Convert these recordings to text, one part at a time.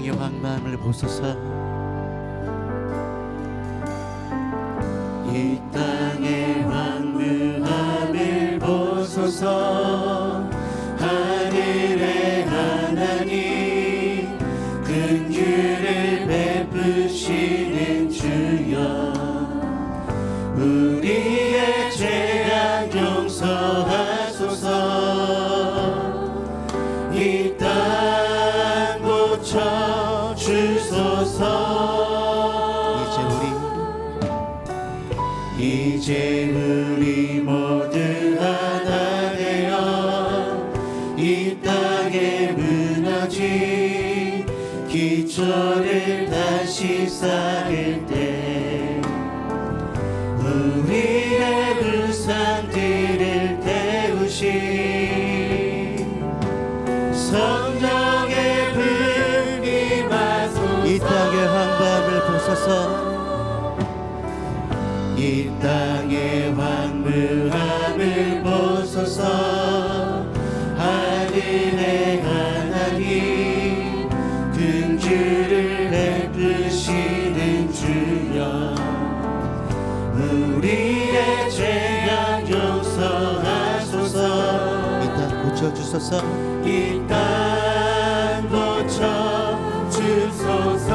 땅의 황폐함을 보소서. 이 땅의 황무함을 보소서. 하늘의 하나님 긍휼을 베푸시는 주여, 우리의 죄악 용서하소서. 이 땅 고쳐 주소서. 이제 우리 모두 하나 되어 이 땅에 무너진 기초를 다시 쌓을 때 우리의 불상들을 태우신 성령의 불이 마소서. 이 땅의 황폐함을 보소서. 이 땅의 황무함을 보소서. 하늘의 하나님 긍휼을 베푸시는 주여, 우리의 죄악 용서하소서. 이 땅 고쳐주소서. 이 땅 고쳐 주소서.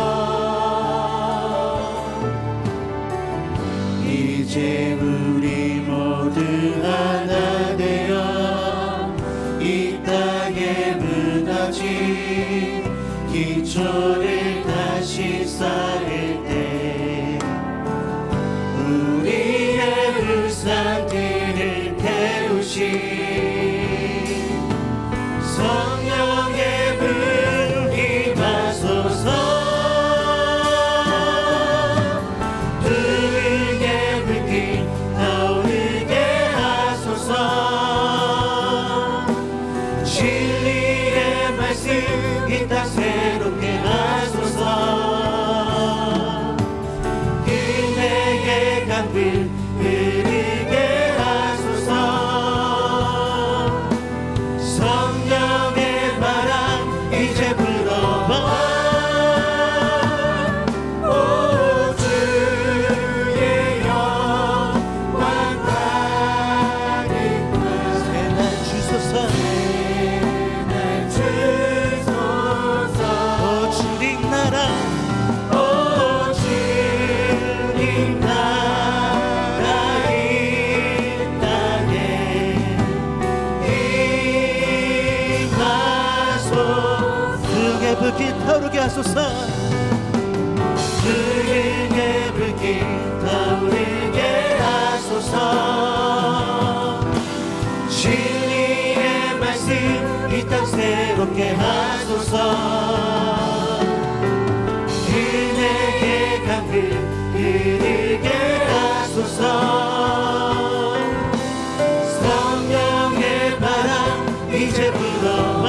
이제 우리 모두 하나 되어 이 땅에 무너진 기초를 다시 쌓을 때 우리의 불상들을 태우신 성령의 불이 마소서. 진리의 말씀 이 땅 새롭게 하소서. 은혜의 강물 흐르게 하소서. 성령의 바람 이제 불어와. 오 주의 영광 가득한 새날 주소서. 불길 타오르게 하소서. 주님의 불길 타오르게 하소서. 진리의 말씀 이 땅 새롭게 하소서. 은혜의 강물 흐르게 하소서. 성령의 바람 이제 불어와.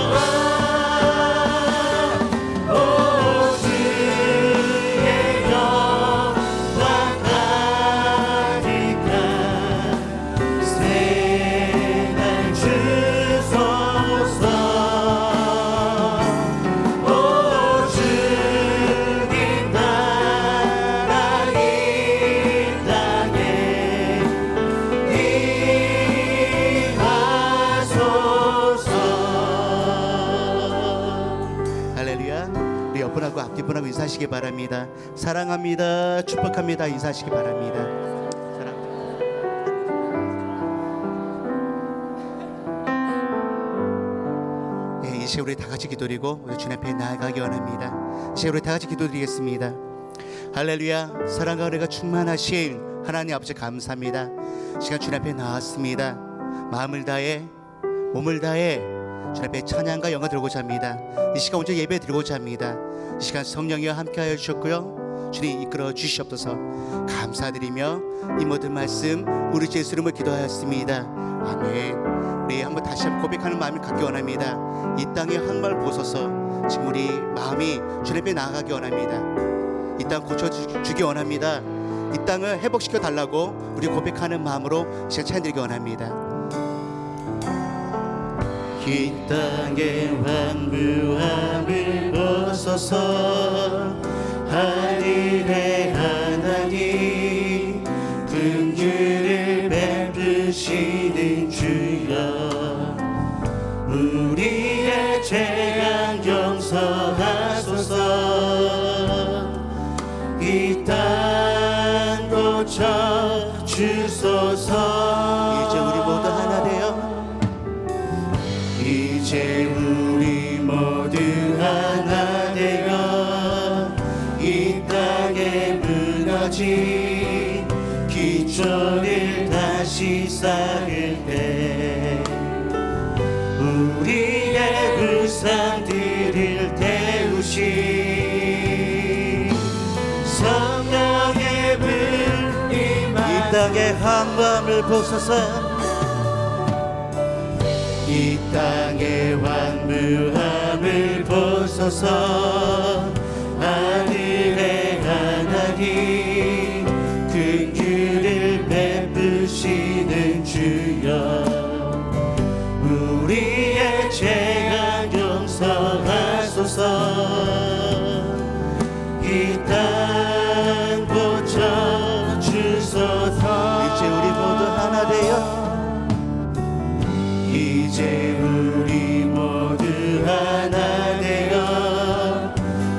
옆분하고 앞뒤분하고 인사하시기 바랍니다. 사랑합니다. 축복합니다. 인사하시기 바랍니다. 네, 이 시간 우리 다 같이 기도드리고 우리 주님 앞에 나아가기 원합니다. 이 시간 우리 다 같이 기도드리겠습니다. 할렐루야. 사랑과 은혜가 충만하신 하나님 아버지 감사합니다. 이 시간 주님 앞에 나왔습니다. 마음을 다해 몸을 다해 주님 앞에 찬양과 영광 들고자 합니다. 이 시간 온전히 예배 드리고자 합니다. 이 시간 성령이와 함께하여 주셨고요, 주님 이끌어 주시옵소서. 감사드리며 이 모든 말씀 우리 주 예수 이름으로 기도하였습니다. 아멘. 우리 한번 다시 한번 고백하는 마음을 갖기 원합니다. 이 땅의 황무함을 보소서. 지금 우리 마음이 주님 앞에 나아가기 원합니다. 이 땅 고쳐주기 원합니다. 이 땅을 회복시켜 달라고 우리 고백하는 마음으로 시간 찬양드리기 원합니다. 이 땅의 황무함을 보소서. 주옵소서. 하늘의 하나님 긍휼을 베푸시는 주여, 우리의 죄악 용서하소서. 이 땅 고쳐 주소서. 이제 우리 모두 하나 되어, 이제 우리 모두 하나 되어 이 땅에 무너진 기초를 다시 쌓을 때 우리의 불상들을 태우신 성령의 불 임하. 이 땅의 황무함을 보소서. 이 땅의 황무함을 보소서. 하늘의 하나님 긍휼을 베푸시는 주여, 우리의 죄악 용서하소서. 이 땅 고쳐 주소서. 이제 우리 모두 하나 되어, 이제 우리 모두 하나 되어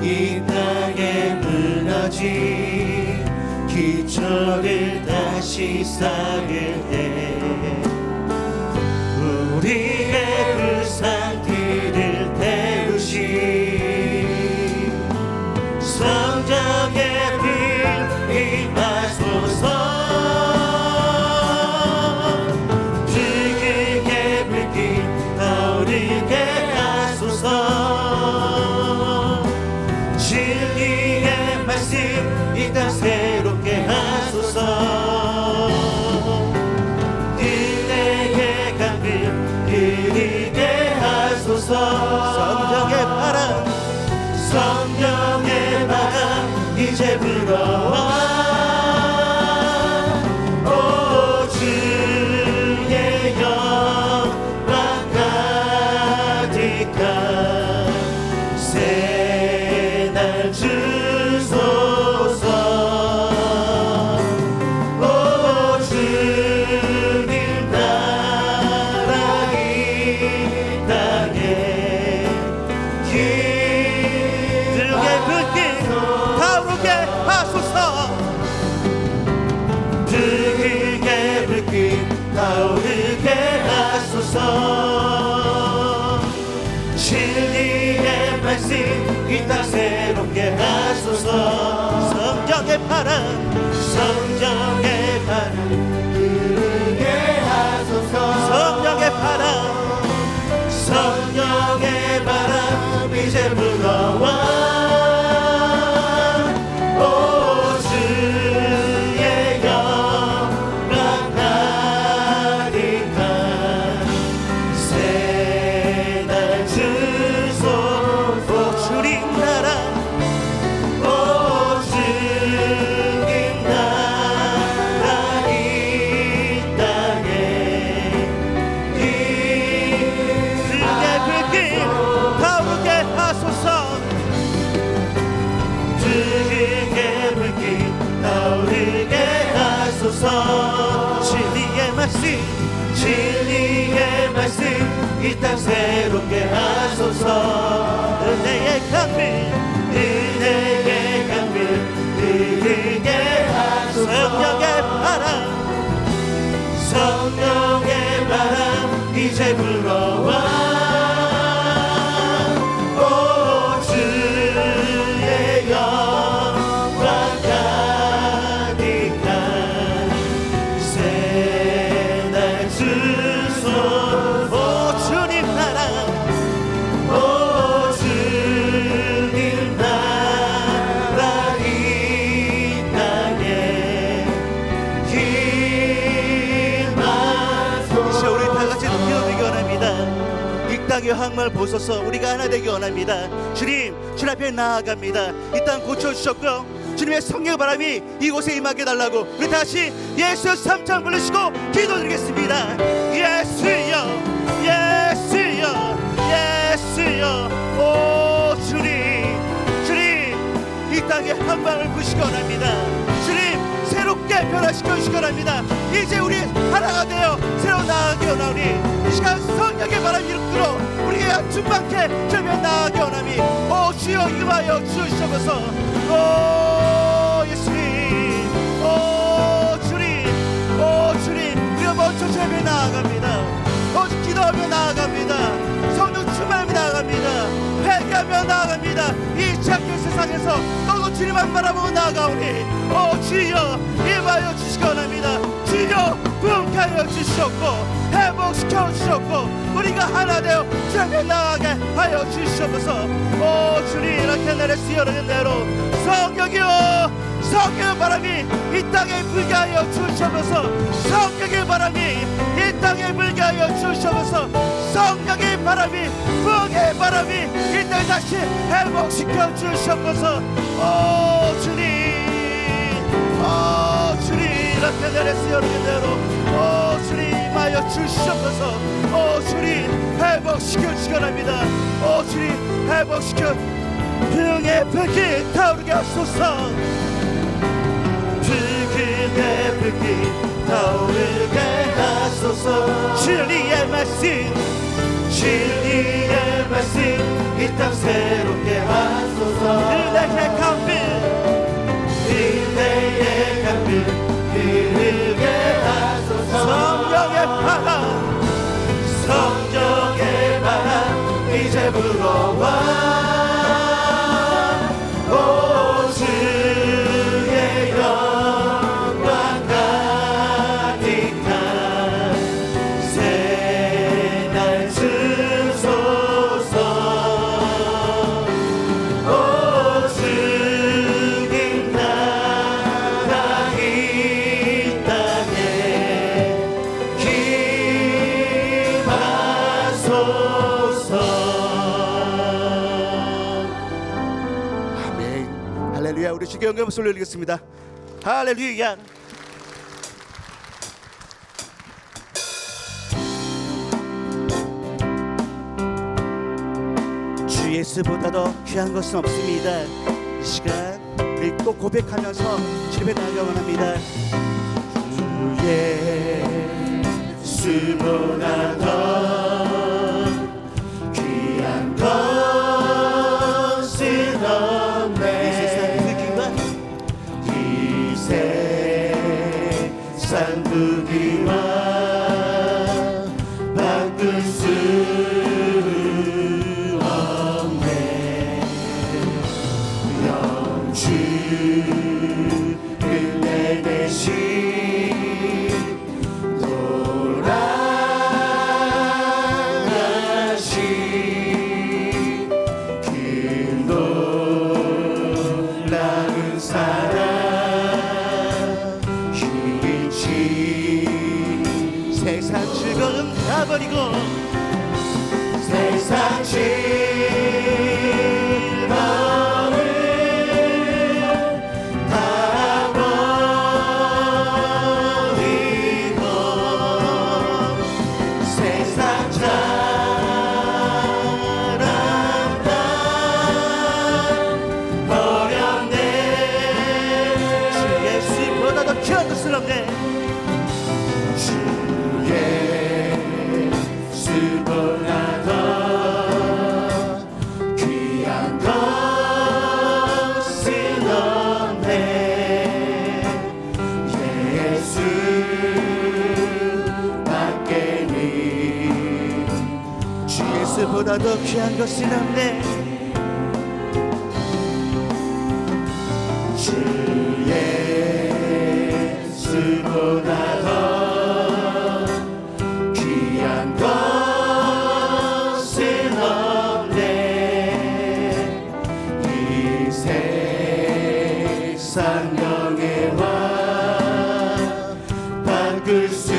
이 땅에 무너진 기초를 다시 쌓을 때 우리의 불상들을 태우신 성령의 불 임하소서. 불길의 불길 타오르게 하소서. 진리의 말씀 이 땅 새롭게 하소서. 은혜의 강을 흐르게 하소서. 성령의 바람, 성령의 바람 이제 불어와. 오 주의 영광 가득한 새날 주소서. 오 주님 나라 이 땅에 불의 불길 타오르게 하소서. 불길의 불길 타오르게 하소서. 진리의 말씀 이 땅 새롭게 하소서. 성령의 바람, 성령의 바람 부르게 하소서. 성령의 바람, 성령의 바람 이제 불어와. 오 주의 영광 가득한 새날 주소서. 주님 나라, 오 주님 나라 이 땅에 불의 불길 타오르게 하소서. 불길의 불길 타오르게 하소서. 진리의 말씀, 진리의 말씀 이 땅 새롭게 하소서. 은혜의 강물, 은혜의 강물 흐르게 하소서. 성령의 바람, 성령의 바람 이제 불어와. 오 주의 영광 가득한 새날 주소서. 오 주님 나라, 오 주님 나라 이 땅에 임하소서. 이제 우리 다 같이 높여드리기 원합니다. 이 땅의 황무함을 보소서. 우리가 하나 되기 원합니다. 주님, 주님 앞에 나아갑니다. 이 땅 고쳐주셨고요, 주님의 성령의 바람이 이곳에 임하게 달라고 우리 다시 예수 3장 부르시고 기도드리겠습니다. 예수여, 예수여, 예수여. 오 주님, 땅에 한 방울 부시기 원합니다. 주님 새롭게 변화시켜 주시기 원합니다. 이제 우리 하나가 되어 새로 나아가기 원하오니 이 시간 성령의 바람이 이끌어 우리가 충만케 되며 나아가기 원하니 오 주여 임하여 주시옵소서. 오 예수님, 오 주님, 오 주님, 우리가 먼저 제며 나아갑니다. 오직 기도하며 나아갑니다. 성령 충만하며 나아갑니다. 회개하며 나아갑니다. 이 작은 세상에서 너도 주님만 바라보고 나아가오니 오 주여 임하여 주시기 원합니다. 주여 부흥케 하여 주시옵고 회복시켜 주시옵고 우리가 하나 되어 주님께 나아가게 하여 주시옵소서. 오 주님 이렇게 내려 수여하는 대로 성령이여 성령의 바람이 이 땅에 불게 하여 주시옵소서. 성령의 바람이 이 땅에 불게 하여 주시옵소서. 성령의 바람이 부흥의 바람이 이 땅에 다시 회복시켜 주시옵소서. 오 주님, 오 주님 이렇게 내려 수여하는 대로 오 주님 임하여 주시옵소서. 오 주님 회복시켜 주시기 바랍니다. 오 주님 회복시켜 부흥의 불길 타오르게 하소서. 붉은 불길 타오르게 하소서. 진리의 말씀, 진리의 말씀 이 땅 새롭게 하소서. 은혜의 강빛, 은혜의 강빛 흐르게 하소서. 성령의 바람, 성령의 바람 이제 불어와. 오 주의 영광 가득한 새날 주소서. 오 주님 나라 이 땅에 임하소서. 아멘. 할렐루야. 우리 주께 영광을 올리겠습니다. 할렐루야. 주 예수보다 더 귀한 것은 없습니다. 이 시간 우리 또 고백하면서 주님의 나아가 원합니다. 예수보다 더 귀한 것은 없네. 이 세상 부귀와 바꿀 수 없네. 영주 은혜 대신 돌아가신 그 놀라운 사랑 힘이 세상 즐거움 다 버리고 세상 즐거움 다 버리고 세상 자랑 다 버렸네. 주 예수보다 더 귀한 것은 없네. 주 예수보다 더 귀한 것은 없네. 예수밖에는 주 예수보다 더 귀한 것은 없네. 주 예수보다 더 귀한 것은 없네. 이 세상 영예와 바꿀 수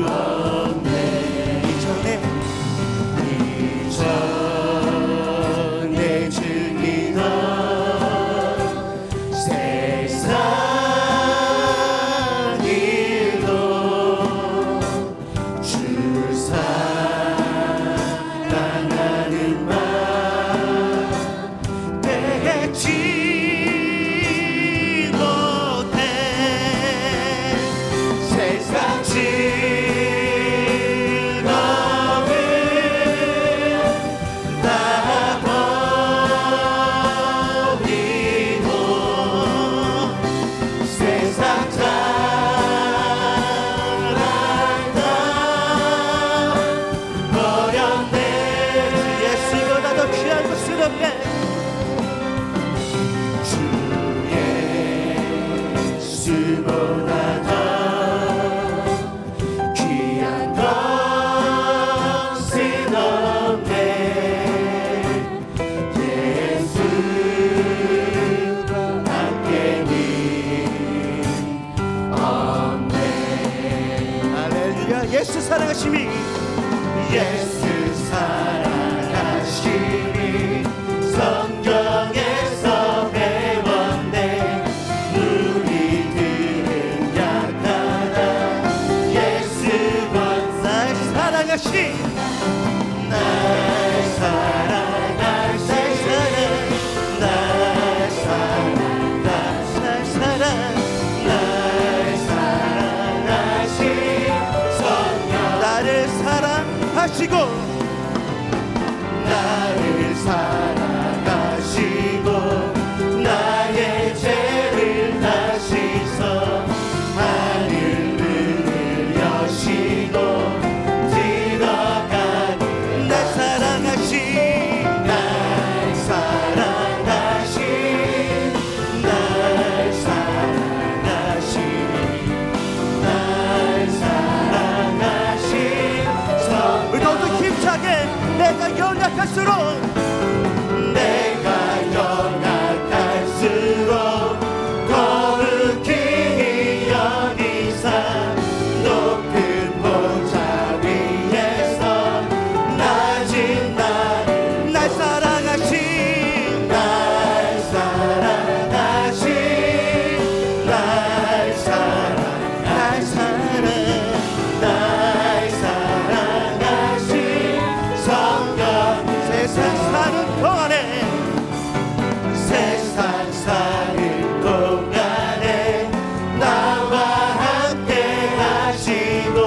없네. 이전에 즐기던 세상 일도 주 사랑하는 맘 내게 세상 잘한다 버렸네 예수보다 더 귀한 것은 없네 주 예수보다 더 귀한 것은 없네 예수가 함께니 없네 할렐루야 예수 사랑하심이 예수 사랑하심이 성경에서 배웠네 우리들은 약하다 예수만 날 사랑하신 날 사랑하신 날 사랑하신 성령 나를 사랑하시고 나를 사랑하시고 나의 죄를 다시 서 하늘 문을 여시고 들어가니 날 사랑하신 날 사랑하신 날 사랑하신 날 사랑하신 우리 더욱더 힘차게 내가 연약할수록 내가 연약할수록 거룩히 여기사 높은 보좌 위에서 낮은 나를 날 사랑하신 날 사랑하신 날 사랑하신 성령 세상 사는 동안에 세상 사는 동안에 나와 함께 하시고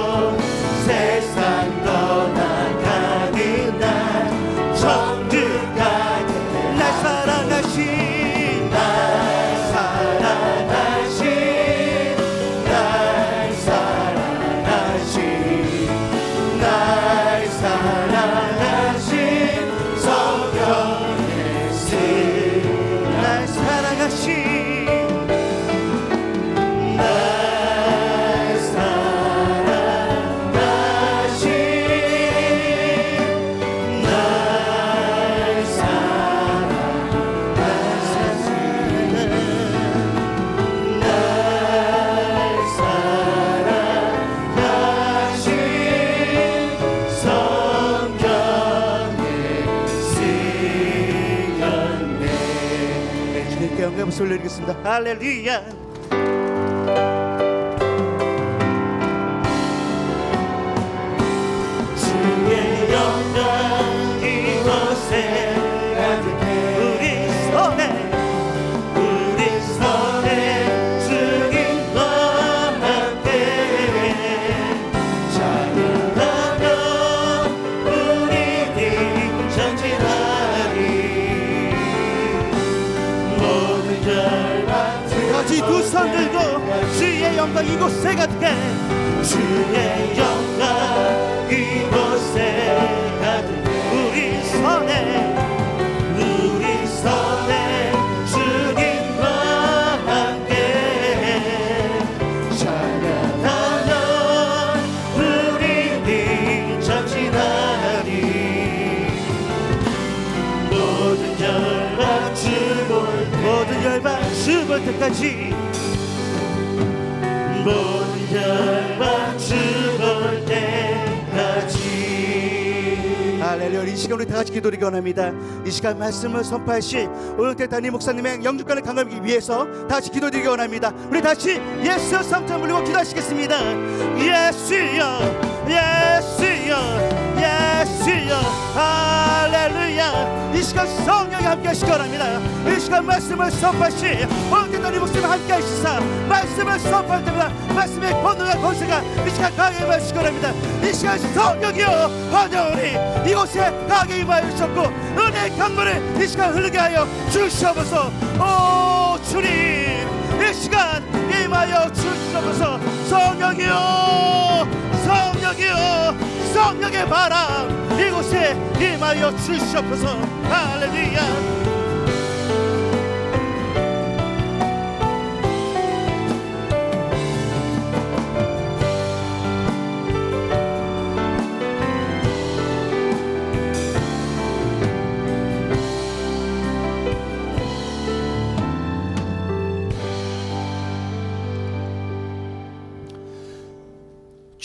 세상 떠나가는 날 정직하게 날 사랑하신 날 사랑하신 날 사랑하신 날 사랑하신 성령 예수 날 사랑하신 날 사랑하신 날 주님께 영광을 올려드리겠습니다. 할렐루야. 주의 영광 이곳에 가득해 우리 손에 주님과 함께 찬양하며 우리는 전진하리 모든 절반 같이 두 손 들고 주의 영광 이곳에 가득해 주의 영광 이곳에 가득해 우리 손에 주님과 함께 찬양하며 우리는 전진하리 모든 열방 죽을 때까지 모든 열방 죽을 때까지 할렐루야. 이 시간 우리 다 같이 기도를 원합니다. 이 시간 말씀을 선포하실 오영태 담임 목사님의 영주권을 강화하기 위해서 다 같이 기도드리기 원합니다. 우리 다시 예수 성전 불리고 기도하시겠습니다. 예수여 예수여 예수여 할렐루야. 이 시간 성령이 함께 하시기 원합니다. 이 시간 말씀을 선포하실 오영태 담임 목사님 함께 하시사 말씀을 선포할 때마다 말씀의 권능과 권세가 이 시간 강하게 임하시기 원합니다. 이 시간 성령이여 환영하니 이곳에 강하게 임하여 주셨고 은혜의 강물을 이 시간 흐르게 하여 주시옵소서. 오 주님 이 이 시간 임하여 주시옵소서. 성령이여, 성령이여, 성령의 바람 이곳에 임하여 주시옵소서. 할렐루야.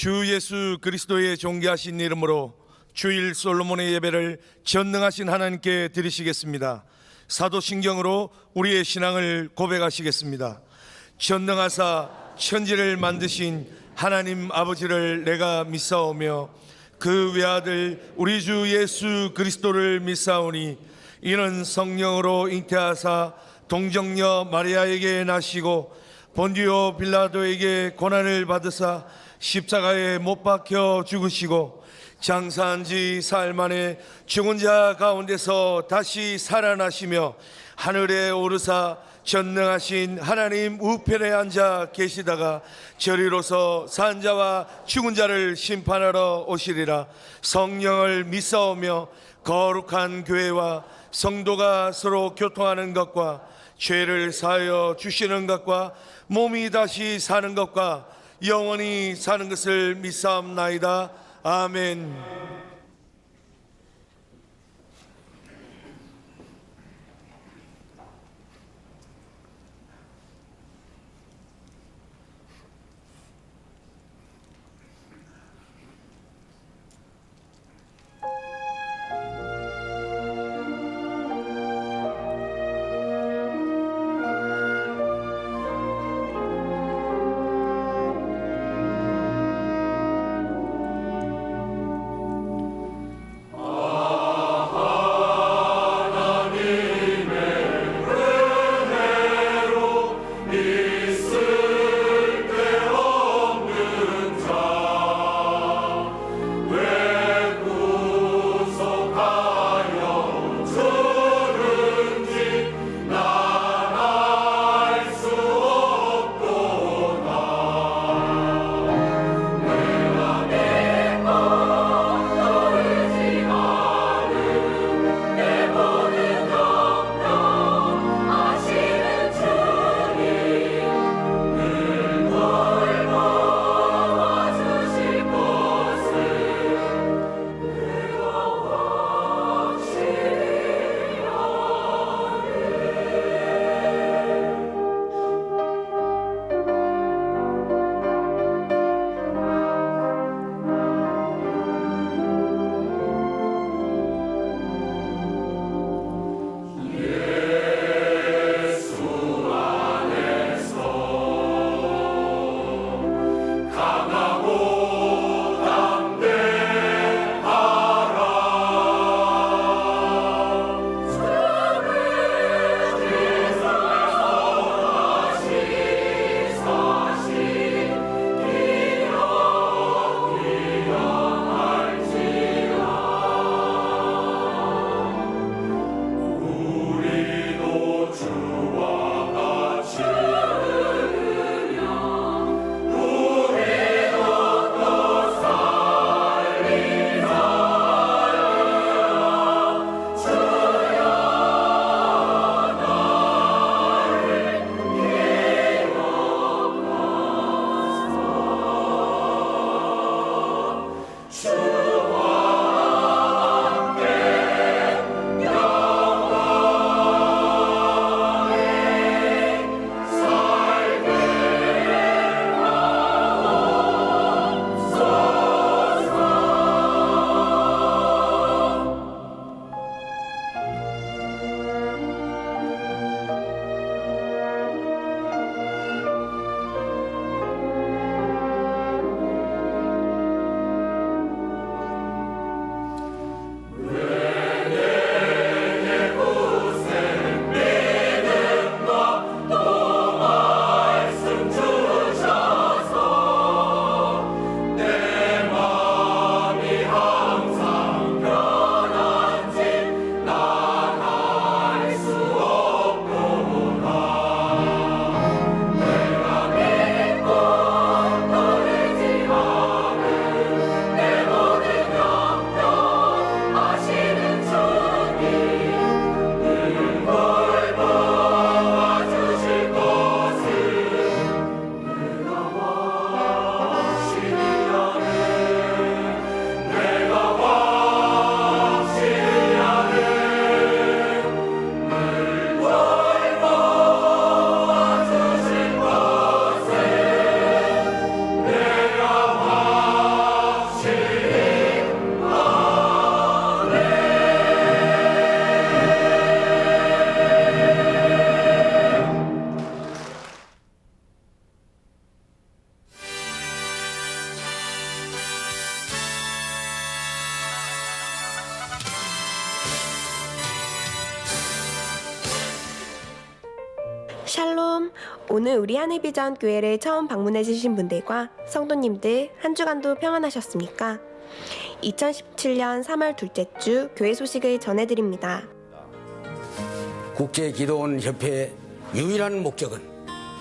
주 예수 그리스도의 존귀하신 이름으로 주일 솔로몬의 예배를 전능하신 하나님께 드리시겠습니다. 사도신경으로 우리의 신앙을 고백하시겠습니다. 전능하사 천지를 만드신 하나님 아버지를 내가 믿사오며 그 외아들 우리 주 예수 그리스도를 믿사오니 이는 성령으로 잉태하사 동정녀 마리아에게 나시고 본디오 빌라도에게 고난을 받으사 십자가에 못 박혀 죽으시고 장사한 지 사흘 만에 죽은 자 가운데서 다시 살아나시며 하늘에 오르사 전능하신 하나님 우편에 앉아 계시다가 저리로서 산 자와 죽은 자를 심판하러 오시리라. 성령을 믿사오며 거룩한 교회와 성도가 서로 교통하는 것과 죄를 사하여 주시는 것과 몸이 다시 사는 것과 영원히 사는 것을 믿사옵나이다. 아멘. 샬롬. 오늘 우리 하늘비전 교회를 처음 방문해 주신 분들과 성도님들 한 주간도 평안하셨습니까? 2017년 3월 둘째 주 교회 소식을 전해드립니다. 국제기도원협회의 유일한 목적은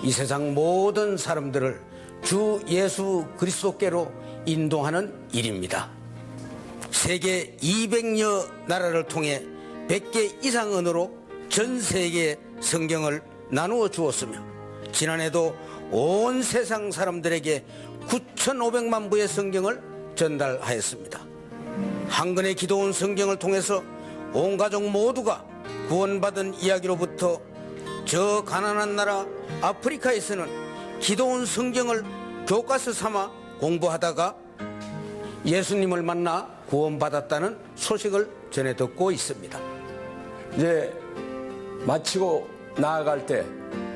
이 세상 모든 사람들을 주 예수 그리스도께로 인도하는 일입니다. 세계 200여 나라를 통해 100개 이상 언어로 전 세계에 성경을 나누어 주었으며 지난해도 온 세상 사람들에게 9,500만 부의 성경을 전달하였습니다. 한근의 기도원 성경을 통해서 온 가족 모두가 구원받은 이야기로부터 저 가난한 나라 아프리카에서는 기도원 성경을 교과서 삼아 공부하다가 예수님을 만나 구원받았다는 소식을 전해 듣고 있습니다. 이제 마치고 나아갈 때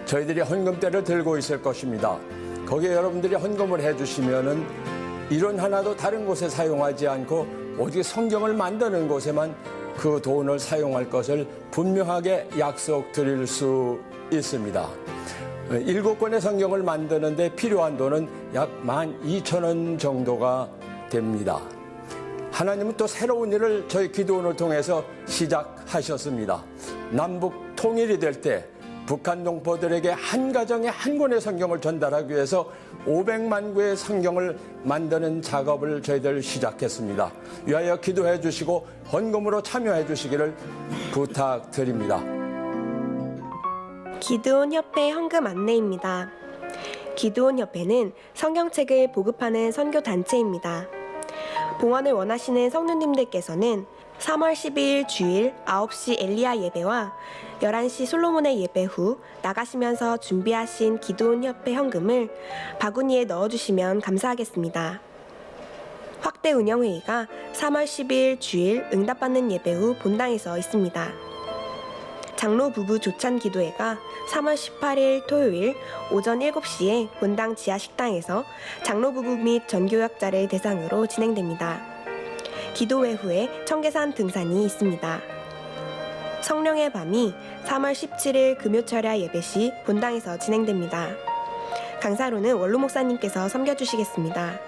저희들이 헌금대를 들고 있을 것입니다. 거기에 여러분들이 헌금을 해주시면은 이론 하나도 다른 곳에 사용하지 않고 오직 성경을 만드는 곳에만 그 돈을 사용할 것을 분명하게 약속드릴 수 있습니다. 7권의 성경을 만드는데 필요한 돈은 약 12,000원 정도가 됩니다. 하나님은 또 새로운 일을 저희 기도원을 통해서 시작하셨습니다. 남북 통일이 될 때 북한 동포들에게 한 가정에 한 권의 성경을 전달하기 위해서 500만 구의 성경을 만드는 작업을 저희들 시작했습니다. 위하여 기도해 주시고 헌금으로 참여해 주시기를 부탁드립니다. 기드온 협회 헌금 안내입니다. 기드온 협회는 성경책을 보급하는 선교 단체입니다. 봉헌을 원하시는 성도님들께서는 3월 12일 주일 9시 엘리야 예배와 11시 솔로몬의 예배 후 나가시면서 준비하신 기드온 협회 헌금을 바구니에 넣어주시면 감사하겠습니다. 확대 운영회의가 3월 12일 주일 응답받는 예배 후 본당에서 있습니다. 장로 부부 조찬 기도회가 3월 18일 토요일 오전 7시에 본당 지하 식당에서 장로 부부 및 전교역자를 대상으로 진행됩니다. 기도회 후에 청계산 등산이 있습니다. 성령의 밤이 3월 17일 금요철야 예배 시 본당에서 진행됩니다. 강사로는 원로 목사님께서 섬겨주시겠습니다.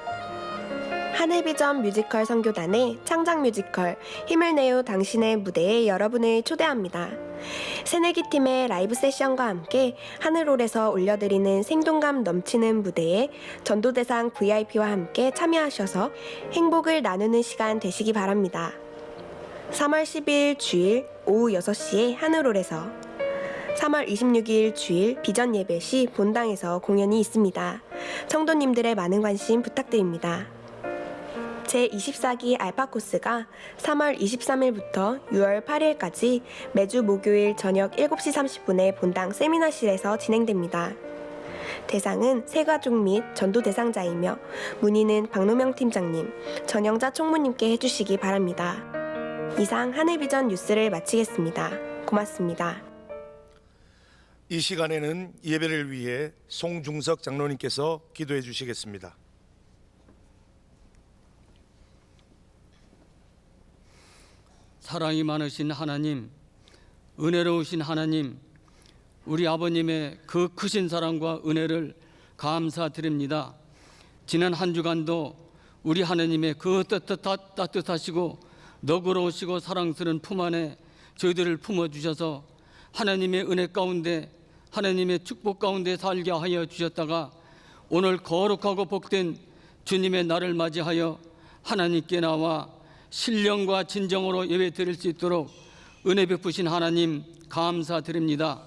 하늘비전 뮤지컬 선교단의 창작 뮤지컬 힘을 내요 당신의 무대에 여러분을 초대합니다. 새내기 팀의 라이브 세션과 함께 하늘홀에서 올려드리는 생동감 넘치는 무대에 전도대상 VIP와 함께 참여하셔서 행복을 나누는 시간 되시기 바랍니다. 3월 12일 주일 오후 6시에 하늘홀에서 3월 26일 주일 비전 예배 시 본당에서 공연이 있습니다. 성도님들의 많은 관심 부탁드립니다. 제24기 알파 코스가 3월 23일부터 6월 8일까지 매주 목요일 저녁 7시 30분에 본당 세미나실에서 진행됩니다. 대상은 새가족 및 전도 대상자이며 문의는 박노명 팀장님, 전영자 총무님께 해주시기 바랍니다. 이상 하늘비전 뉴스를 마치겠습니다. 고맙습니다. 이 시간에는 예배를 위해 송중석 장로님께서 기도해 주시겠습니다. 사랑이 많으신 하나님, 은혜로우신 하나님, 우리 아버님의 그 크신 사랑과 은혜를 감사드립니다. 지난 한 주간도 우리 하나님의 그 따뜻하시고 너그러우시고 사랑스러운 품 안에 저희들을 품어주셔서 하나님의 은혜 가운데 하나님의 축복 가운데 살게 하여 주셨다가 오늘 거룩하고 복된 주님의 날을 맞이하여 하나님께 나와 신령과 진정으로 예배 드릴 수 있도록 은혜 베푸신 하나님 감사드립니다.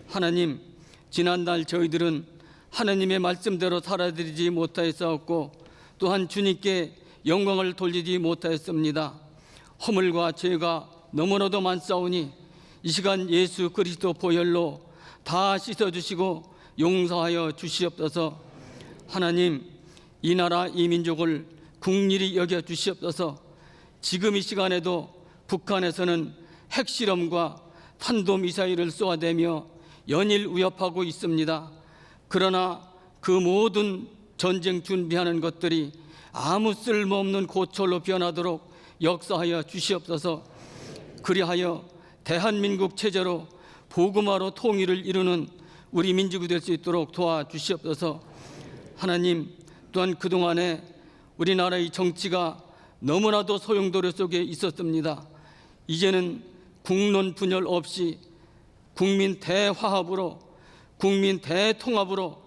하나님, 지난날 저희들은 하나님의 말씀대로 살아드리지 못하였사옵고 또한 주님께 영광을 돌리지 못하였습니다. 허물과 죄가 너무나도 많사오니 이 시간 예수 그리스도 보혈로 다 씻어주시고 용서하여 주시옵소서. 하나님, 이 나라 이 민족을 국리히 여겨 주시옵소서. 지금 이 시간에도 북한에서는 핵실험과 탄도미사일을 쏘아대며 연일 위협하고 있습니다. 그러나 그 모든 전쟁 준비하는 것들이 아무 쓸모없는 고철로 변하도록 역사하여 주시옵소서. 그리하여 대한민국 체제로 복음화로 통일을 이루는 우리 민족이 될 수 있도록 도와주시옵소서. 하나님, 또한 그동안에 우리나라의 정치가 너무나도 소용돌이 속에 있었습니다. 이제는 국론 분열 없이 국민 대화합으로, 국민 대통합으로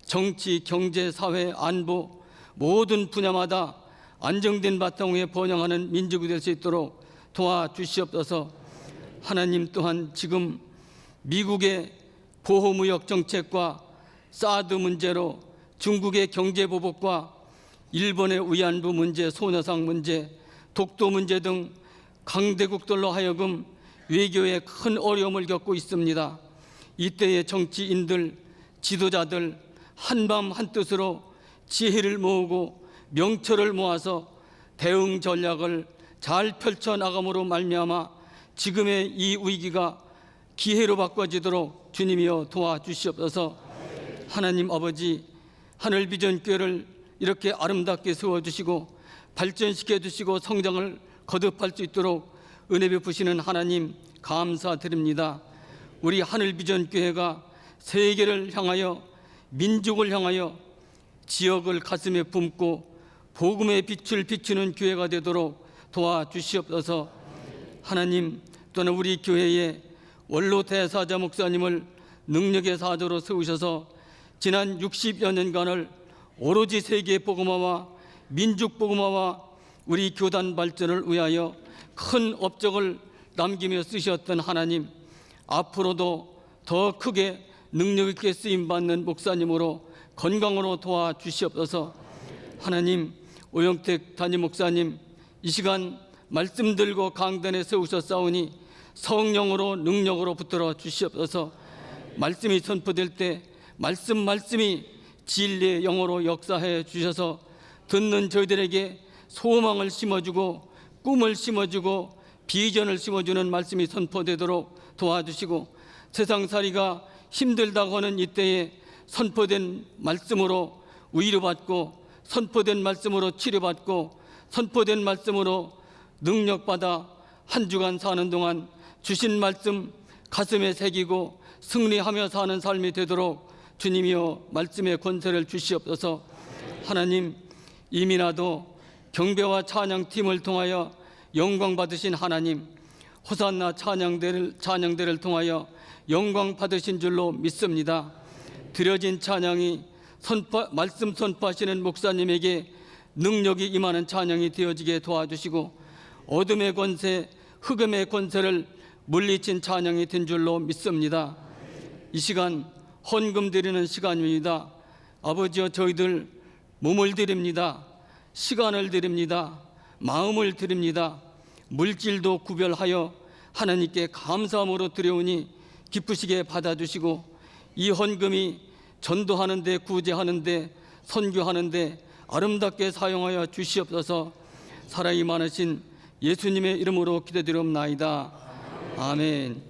정치, 경제, 사회, 안보 모든 분야마다 안정된 바탕 위에 번영하는 민족이 될 수 있도록 도와주시옵소서. 하나님, 또한 지금 미국의 보호무역 정책과 사드 문제로 중국의 경제보복과 일본의 위안부 문제, 소녀상 문제, 독도 문제 등 강대국들로 하여금 외교에 큰 어려움을 겪고 있습니다. 이때의 정치인들, 지도자들 한밤 한뜻으로 지혜를 모으고 명철을 모아서 대응 전략을 잘 펼쳐나감으로 말미암아 지금의 이 위기가 기회로 바꿔지도록 주님이여 도와주시옵소서. 하나님 아버지, 하늘비전교회를 이렇게 아름답게 세워주시고 발전시켜 주시고 성장을 거듭할 수 있도록 은혜 베푸시는 하나님 감사드립니다. 우리 하늘비전교회가 세계를 향하여, 민족을 향하여 지역을 가슴에 품고 복음의 빛을 비추는 교회가 되도록 도와주시옵소서. 하나님, 또한 우리 교회에 원로 대사자 목사님을 능력의 사도로 세우셔서 지난 60여 년간을 오로지 세계 복음화와 민족 복음화와 우리 교단 발전을 위하여 큰 업적을 남기며 쓰셨던 하나님, 앞으로도 더 크게 능력 있게 쓰임받는 목사님으로 건강으로 도와주시옵소서. 하나님, 오영택 담임 목사님 이 시간 말씀 들고 강단에 세우셨사오니 성령으로 능력으로 붙들어 주시옵소서. 말씀이 선포될 때 말씀이 진리의 영어로 역사해 주셔서 듣는 저희들에게 소망을 심어주고 꿈을 심어주고 비전을 심어주는 말씀이 선포되도록 도와주시고, 세상살이가 힘들다고 하는 이때에 선포된 말씀으로 위로받고, 선포된 말씀으로 치료받고, 선포된 말씀으로 능력받아 한 주간 사는 동안 주신 말씀 가슴에 새기고 승리하며 사는 삶이 되도록 주님이여 말씀의 권세를 주시옵소서. 하나님, 이미나도 경배와 찬양팀을 통하여 영광 받으신 하나님, 호산나 찬양대를 통하여 영광 받으신 줄로 믿습니다. 드려진 찬양이 말씀 선포하시는 목사님에게 능력이 임하는 찬양이 되어지게 도와주시고, 어둠의 권세, 흑암의 권세를 물리친 찬양이 된 줄로 믿습니다. 이 시간 헌금 드리는 시간입니다. 아버지여, 저희들 몸을 드립니다. 시간을 드립니다. 마음을 드립니다. 물질도 구별하여 하나님께 감사함으로 드려오니 기쁘시게 받아주시고, 이 헌금이 전도하는 데, 구제하는 데, 선교하는 데 아름답게 사용하여 주시옵소서. 사랑이 많으신 예수님의 이름으로 기도드리옵나이다. 아멘.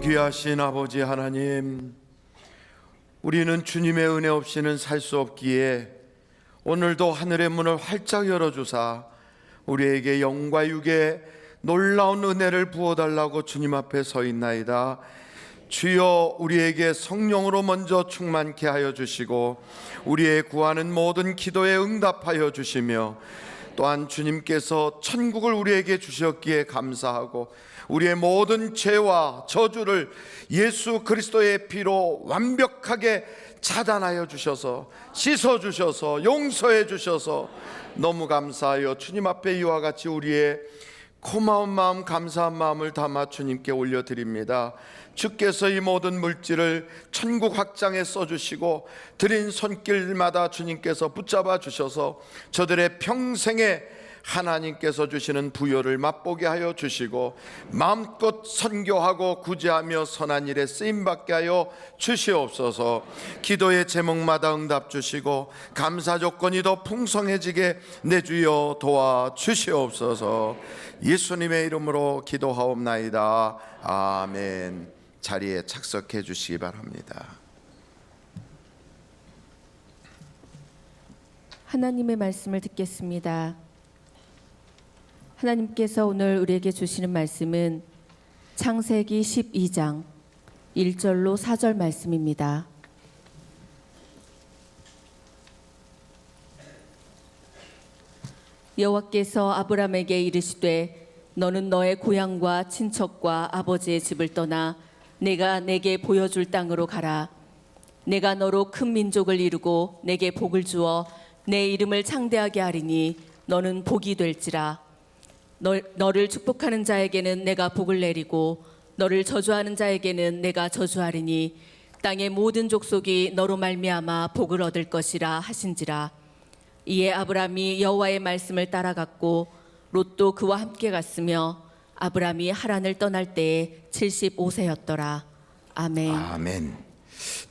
귀하신 아버지 하나님, 우리는 주님의 은혜 없이는 살 수 없기에 오늘도 하늘의 문을 활짝 열어주사 우리에게 영과 육의 놀라운 은혜를 부어달라고 주님 앞에 서 있나이다. 주여, 우리에게 성령으로 먼저 충만케 하여 주시고 우리의 구하는 모든 기도에 응답하여 주시며, 또한 주님께서 천국을 우리에게 주셨기에 감사하고 우리의 모든 죄와 저주를 예수 그리스도의 피로 완벽하게 차단하여 주셔서 씻어 주셔서 용서해 주셔서 너무 감사하여 주님 앞에 이와 같이 우리의 고마운 마음, 감사한 마음을 담아 주님께 올려드립니다. 주께서 이 모든 물질을 천국 확장에 써주시고 드린 손길마다 주님께서 붙잡아 주셔서 저들의 평생에 하나님께서 주시는 부요를 맛보게 하여 주시고 마음껏 선교하고 구제하며 선한 일에 쓰임받게 하여 주시옵소서. 기도의 제목마다 응답 주시고 감사 조건이 더 풍성해지게 내주여 도와주시옵소서. 예수님의 이름으로 기도하옵나이다. 아멘. 자리에 착석해 주시기 바랍니다. 하나님의 말씀을 듣겠습니다. 하나님께서 오늘 우리에게 주시는 말씀은 창세기 12장 1절로 4절 말씀입니다. 여호와께서 아브람에게 이르시되 너는 너의 고향과 친척과 아버지의 집을 떠나 내가 내게 보여줄 땅으로 가라. 내가 너로 큰 민족을 이루고 내게 복을 주어 내 이름을 창대하게 하리니 너는 복이 될지라. 너를 축복하는 자에게는 내가 복을 내리고 너를 저주하는 자에게는 내가 저주하리니 땅의 모든 족속이 너로 말미암아 복을 얻을 것이라 하신지라. 이에 아브람이 여호와의 말씀을 따라갔고 롯도 그와 함께 갔으며 아브람이 하란을 떠날 때에 75세였더라. 아멘. 아멘.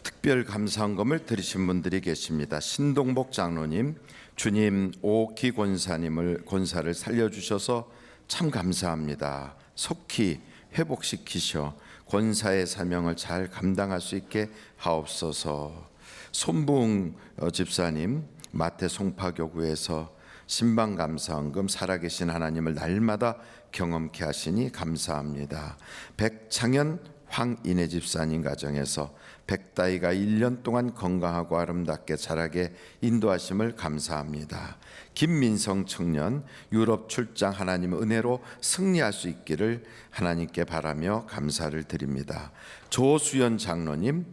특별 감사헌금을 드리신 분들이 계십니다. 신동복 장로님, 주님 오키 권사를 살려주셔서 참 감사합니다. 속히 회복시키셔 권사의 사명을 잘 감당할 수 있게 하옵소서. 손부흥 집사님, 마태 송파교구에서 신방감사헌금 살아계신 하나님을 날마다 경험케 하시니 감사합니다. 백창현 황인혜 집사님 가정에서 백다이가 1년 동안 건강하고 아름답게 자라게 인도하심을 감사합니다. 김민성 청년 유럽 출장 하나님 은혜로 승리할 수 있기를 하나님께 바라며 감사를 드립니다. 조수연 장로님,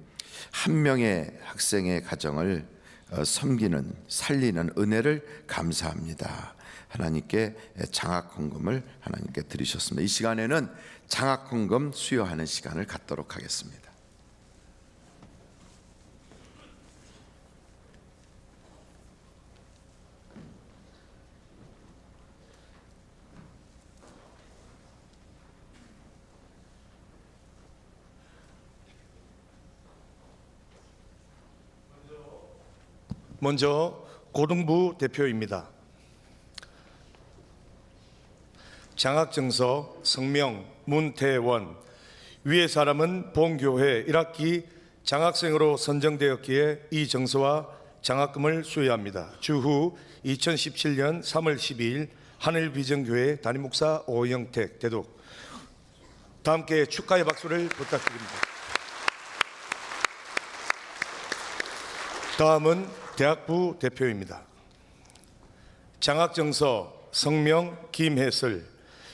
한 명의 학생의 가정을 섬기는 살리는 은혜를 감사합니다. 하나님께 장학헌금을 하나님께 드리셨습니다. 이 시간에는 장학헌금 수여하는 시간을 갖도록 하겠습니다. 먼저 고등부 대표입니다. 장학증서 성명 문태원, 위의 사람은 본교회 1학기 장학생으로 선정되었기에 이 정서와 장학금을 수여합니다. 주후 2017년 3월 12일 하늘비전교회 담임목사 오영택 대독. 다 함께 축하의 박수를 부탁드립니다. 다음은 대학부 대표입니다. 장학정서 성명 김혜슬,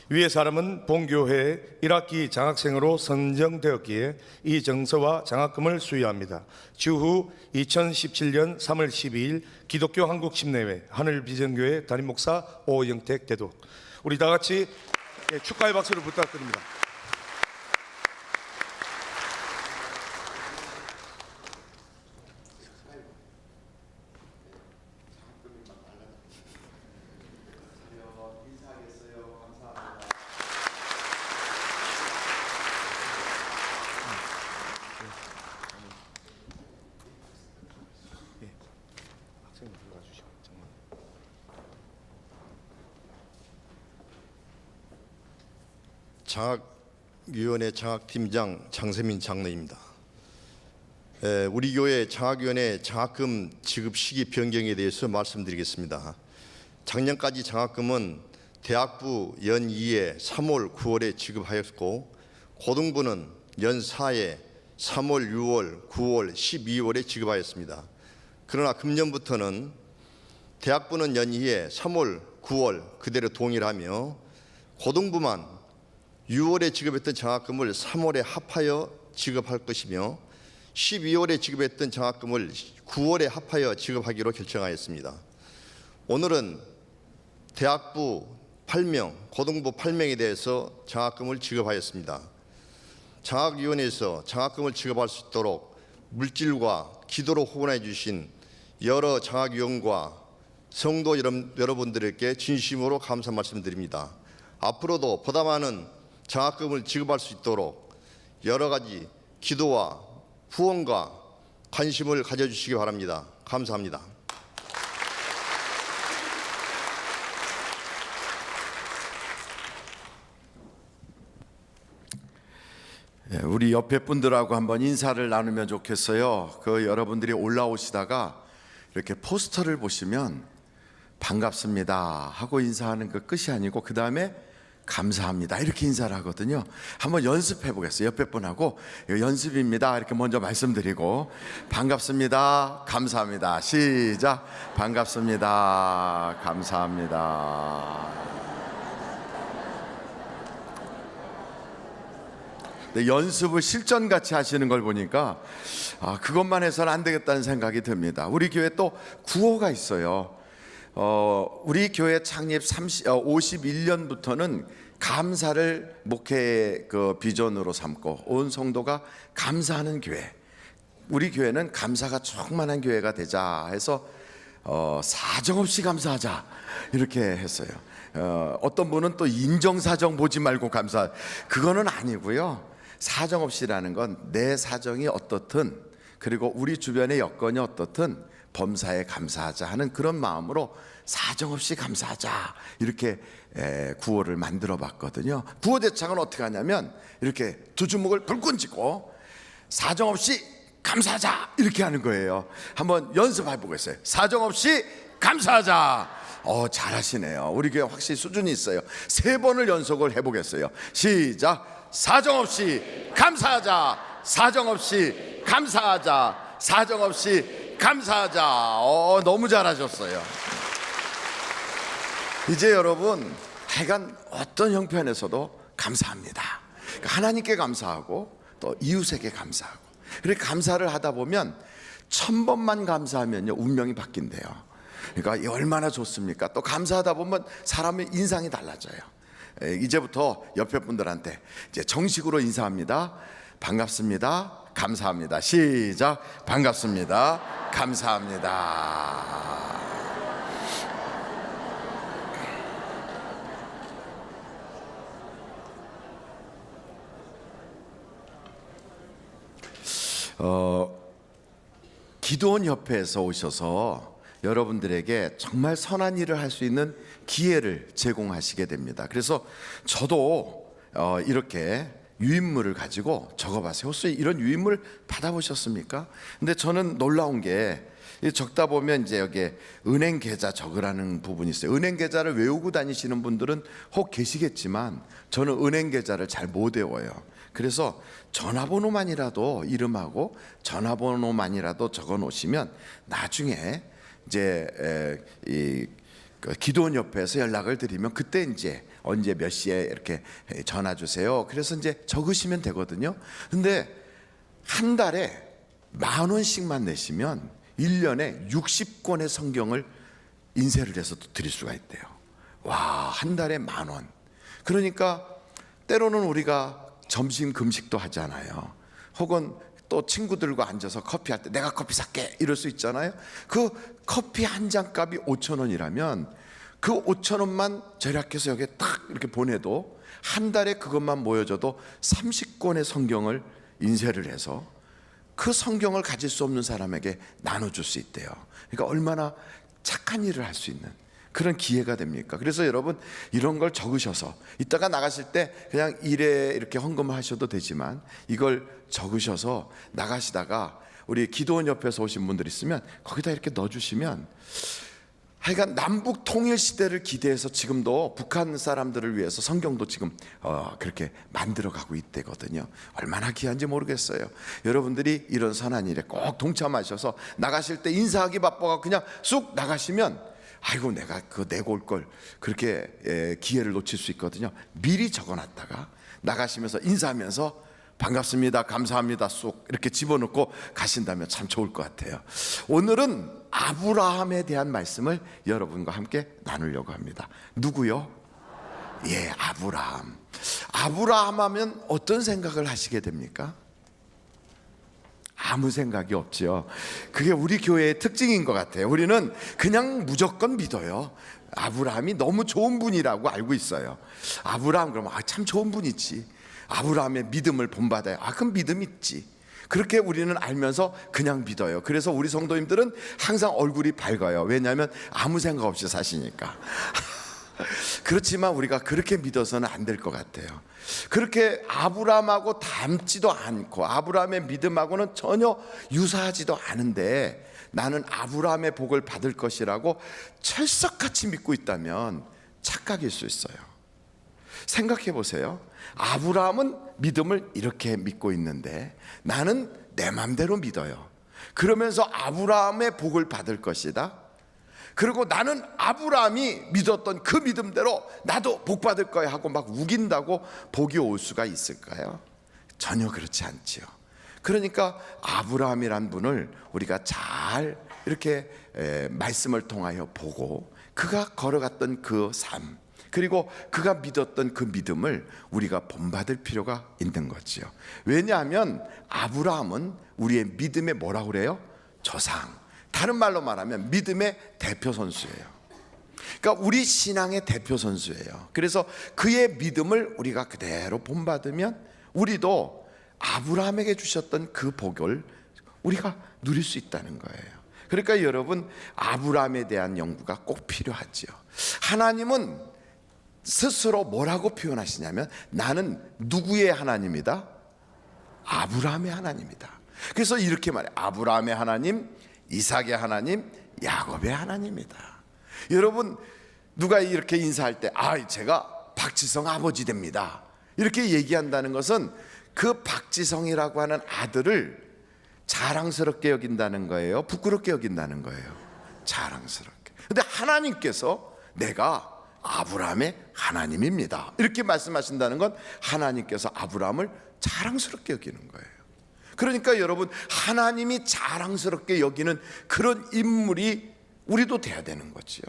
위의 사람은 본교회 1학기 장학생으로 선정되었기에 이 정서와 장학금을 수여합니다. 주후 2017년 3월 12일 기독교 한국침례회 하늘비전교회 담임목사 오영택 대독. 우리 다 같이 축하의 박수를 부탁드립니다. 장학위원회 장학팀장 장세민 장로입니다. 우리 교회 장학위원회 장학금 지급 시기 변경에 대해서 말씀드리겠습니다. 작년까지 장학금은 대학부 연 2회 3월 9월에 지급하였고 고등부는 연 4회 3월 6월 9월 12월에 지급하였습니다. 그러나 금년부터는 대학부는 연 2회 3월 9월 그대로 동일하며 고등부만 6월에 지급했던 장학금을 3월에 합하여 지급할 것이며 12월에 지급했던 장학금을 9월에 합하여 지급하기로 결정하였습니다. 오늘은 대학부 8명, 고등부 8명에 대해서 장학금을 지급하였습니다. 장학위원회에서 장학금을 지급할 수 있도록 물질과 기도로 후원해 주신 여러 장학위원과 성도 여러분들에게 진심으로 감사 말씀드립니다. 앞으로도 보다 많은 장학금을 지급할 수 있도록 여러 가지 기도와 후원과 관심을 가져주시기 바랍니다. 감사합니다. 우리 옆에 분들하고 한번 인사를 나누면 좋겠어요. 여러분들이 올라오시다가 이렇게 포스터를 보시면 반갑습니다 하고 인사하는 그 끝이 아니고 그 다음에 감사합니다 이렇게 인사를 하거든요. 한번 연습해 보겠어요. 옆에 분하고 연습입니다 이렇게 먼저 말씀드리고 반갑습니다 감사합니다 시작. 반갑습니다 감사합니다. 네, 연습을 실전같이 하시는 걸 보니까 그것만 해서는 안 되겠다는 생각이 듭니다. 우리 교회 또 구호가 있어요. 우리 교회 창립 51년부터는 감사를 목회의 비전으로 삼고 온 성도가 감사하는 교회, 우리 교회는 감사가 충만한 교회가 되자 해서 사정없이 감사하자 이렇게 했어요. 어떤 분은 또 인정사정 보지 말고 감사, 그거는 아니고요. 사정없이라는 건 내 사정이 어떻든 그리고 우리 주변의 여건이 어떻든 범사에 감사하자 하는 그런 마음으로 사정없이 감사하자 이렇게 구호를 만들어 봤거든요. 구호 대창은 어떻게 하냐면 이렇게 두 주먹을 불끈 쥐고 사정없이 감사하자 이렇게 하는 거예요. 한번 연습해 보겠어요. 사정없이 감사하자. 잘하시네요. 우리 교회 확실히 수준이 있어요. 3번을 연속을 해보겠어요. 시작. 사정없이 감사하자. 사정없이 감사하자. 사정없이 감사하자. 너무 잘하셨어요. 이제 여러분 하여간 어떤 형편에서도 감사합니다. 그러니까 하나님께 감사하고 또 이웃에게 감사하고, 그렇게 감사를 하다 보면 1000번만 감사하면요 운명이 바뀐대요. 그러니까 얼마나 좋습니까? 또 감사하다 보면 사람의 인상이 달라져요. 이제부터 옆에 분들한테 이제 정식으로 인사합니다. 반갑습니다. 감사합니다. 시작. 반갑습니다. 감사합니다. 기도원 협회에서 오셔서 여러분들에게 정말 선한 일을 할 수 있는 기회를 제공하시게 됩니다. 그래서 저도 이렇게 유인물을 가지고 적어봤어요. 혹시 이런 유인물 받아보셨습니까? 근데 저는 놀라운 게 적다 보면 이제 여기 은행 계좌 적으라는 부분이 있어요. 은행 계좌를 외우고 다니시는 분들은 혹 계시겠지만 저는 은행 계좌를 잘 못 외워요. 그래서 전화번호만이라도 이름하고 전화번호만이라도 적어 놓으시면 나중에 이제 기도원 옆에서 연락을 드리면 그때 이제 언제 몇 시에 이렇게 전화 주세요. 그래서 이제 적으시면 되거든요. 근데 한 달에 10,000원씩만 내시면 1년에 60권의 성경을 인쇄를 해서 또 드릴 수가 있대요. 와, 한 달에 10,000원. 그러니까 때로는 우리가 점심 금식도 하잖아요. 혹은 또 친구들과 앉아서 커피할 때 내가 커피 살게 이럴 수 있잖아요. 그 커피 한 잔 값이 5,000원이라면 그 5,000원만 절약해서 여기에 딱 이렇게 보내도 한 달에 그것만 모여져도 30권의 성경을 인쇄를 해서 그 성경을 가질 수 없는 사람에게 나눠줄 수 있대요. 그러니까 얼마나 착한 일을 할 수 있는 그런 기회가 됩니까? 그래서 여러분 이런 걸 적으셔서 이따가 나가실 때 그냥 일에 이렇게 헌금을 하셔도 되지만 이걸 적으셔서 나가시다가 우리 기도원 옆에서 오신 분들 있으면 거기다 이렇게 넣어주시면 하여간 남북 통일 시대를 기대해서 지금도 북한 사람들을 위해서 성경도 지금 그렇게 만들어가고 있대거든요. 얼마나 귀한지 모르겠어요. 여러분들이 이런 선한 일에 꼭 동참하셔서 나가실 때 인사하기 바빠가 그냥 쑥 나가시면 아이고 내가 그거 내고 올 걸 그렇게 기회를 놓칠 수 있거든요. 미리 적어놨다가 나가시면서 인사하면서 반갑습니다, 감사합니다 쑥 이렇게 집어넣고 가신다면 참 좋을 것 같아요. 오늘은 아브라함에 대한 말씀을 여러분과 함께 나누려고 합니다. 누구요? 예, 아브라함. 아브라함 하면 어떤 생각을 하시게 됩니까? 아무 생각이 없지요. 그게 우리 교회의 특징인 것 같아요. 우리는 그냥 무조건 믿어요. 아브라함이 너무 좋은 분이라고 알고 있어요. 아브라함 그러면 참 좋은 분이지. 아브라함의 믿음을 본받아요. 그럼 믿음 있지. 그렇게 우리는 알면서 그냥 믿어요. 그래서 우리 성도님들은 항상 얼굴이 밝아요. 왜냐하면 아무 생각 없이 사시니까. 그렇지만 우리가 그렇게 믿어서는 안 될 것 같아요. 그렇게 아브라함하고 닮지도 않고 아브라함의 믿음하고는 전혀 유사하지도 않은데 나는 아브라함의 복을 받을 것이라고 철석같이 믿고 있다면 착각일 수 있어요. 생각해 보세요. 아브라함은 믿음을 이렇게 믿고 있는데 나는 내 맘대로 믿어요. 그러면서 아브라함의 복을 받을 것이다. 그리고 나는 아브라함이 믿었던 그 믿음대로 나도 복 받을 거야 하고 막 우긴다고 복이 올 수가 있을까요? 전혀 그렇지 않지요. 그러니까 아브라함이란 분을 우리가 잘 이렇게 말씀을 통하여 보고 그가 걸어갔던 그 삶, 그리고 그가 믿었던 그 믿음을 우리가 본받을 필요가 있는 거지요. 왜냐하면 아브라함은 우리의 믿음의 뭐라고 그래요? 조상. 다른 말로 말하면 믿음의 대표 선수예요. 그러니까 우리 신앙의 대표 선수예요. 그래서 그의 믿음을 우리가 그대로 본받으면 우리도 아브라함에게 주셨던 그 복을 우리가 누릴 수 있다는 거예요. 그러니까 여러분, 아브라함에 대한 연구가 꼭 필요하지요. 하나님은 스스로 뭐라고 표현하시냐면, 나는 누구의 하나님이다? 아브라함의 하나님이다. 그래서 이렇게 말해, 아브라함의 하나님, 이삭의 하나님, 야곱의 하나님이다. 여러분, 누가 이렇게 인사할 때, 제가 박지성 아버지 됩니다, 이렇게 얘기한다는 것은 그 박지성이라고 하는 아들을 자랑스럽게 여긴다는 거예요? 부끄럽게 여긴다는 거예요? 자랑스럽게. 근데 하나님께서 내가 아브라함의 하나님입니다, 이렇게 말씀하신다는 건 하나님께서 아브라함을 자랑스럽게 여기는 거예요. 그러니까 여러분, 하나님이 자랑스럽게 여기는 그런 인물이 우리도 돼야 되는 거지요.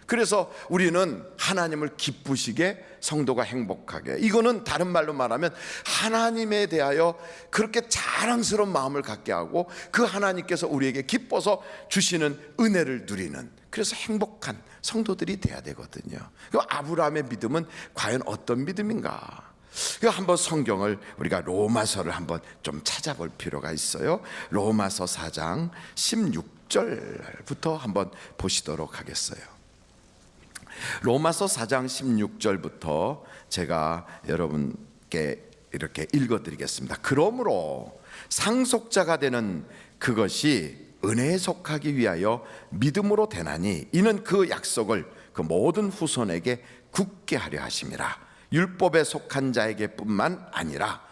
그래서 우리는 하나님을 기쁘시게, 성도가 행복하게, 이거는 다른 말로 말하면 하나님에 대하여 그렇게 자랑스러운 마음을 갖게 하고, 그 하나님께서 우리에게 기뻐서 주시는 은혜를 누리는, 그래서 행복한 성도들이 돼야 되거든요. 그럼 아브라함의 믿음은 과연 어떤 믿음인가? 한번 성경을 우리가 로마서를 한번 좀 찾아볼 필요가 있어요. 로마서 4장 16절부터 한번 보시도록 하겠어요. 로마서 4장 16절부터 제가 여러분께 이렇게 읽어드리겠습니다. 그러므로 상속자가 되는 그것이 은혜에 속하기 위하여 믿음으로 되나니, 이는 그 약속을 그 모든 후손에게 굳게 하려 하심이라. 율법에 속한 자에게 뿐만 아니라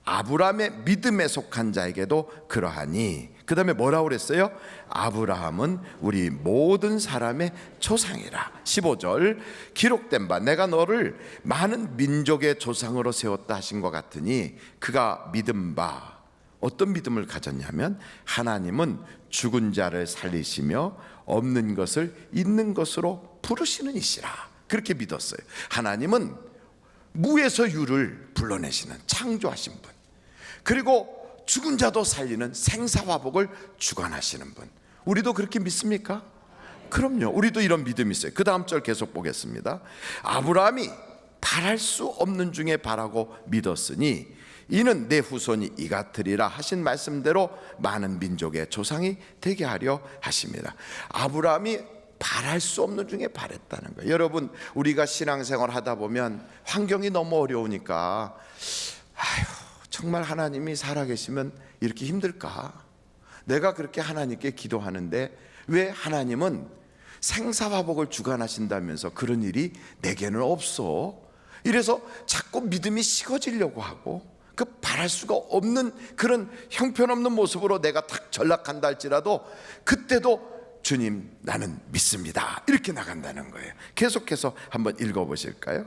아브라함의 믿음에 속한 자에게도 그러하니. 그 다음에 뭐라고 그랬어요? 아브라함은 우리 모든 사람의 조상이라. 15절, 기록된 바 내가 너를 많은 민족의 조상으로 세웠다 하신 것 같으니, 그가 믿은 바, 어떤 믿음을 가졌냐면, 하나님은 죽은 자를 살리시며 없는 것을 있는 것으로 부르시는 이시라, 그렇게 믿었어요. 하나님은 무에서 유를 불러내시는 창조하신 분, 그리고 죽은 자도 살리는 생사화복을 주관하시는 분, 우리도 그렇게 믿습니까? 그럼요, 우리도 이런 믿음이 있어요. 그 다음 절 계속 보겠습니다. 아브라함이 바랄 수 없는 중에 바라고 믿었으니 이는 내 후손이 이 같으리라 하신 말씀대로 많은 민족의 조상이 되게 하려 하심이라. 아브라함이 바랄 수 없는 중에 바랬다는 거예요. 여러분, 우리가 신앙생활 하다 보면 환경이 너무 어려우니까 정말 하나님이 살아계시면 이렇게 힘들까? 내가 그렇게 하나님께 기도하는데 왜 하나님은 생사화복을 주관하신다면서 그런 일이 내게는 없어? 이래서 자꾸 믿음이 식어지려고 하고, 그 바랄 수가 없는 그런 형편없는 모습으로 내가 탁 전락한다 할지라도 그때도 주님 나는 믿습니다, 이렇게 나간다는 거예요. 계속해서 한번 읽어보실까요?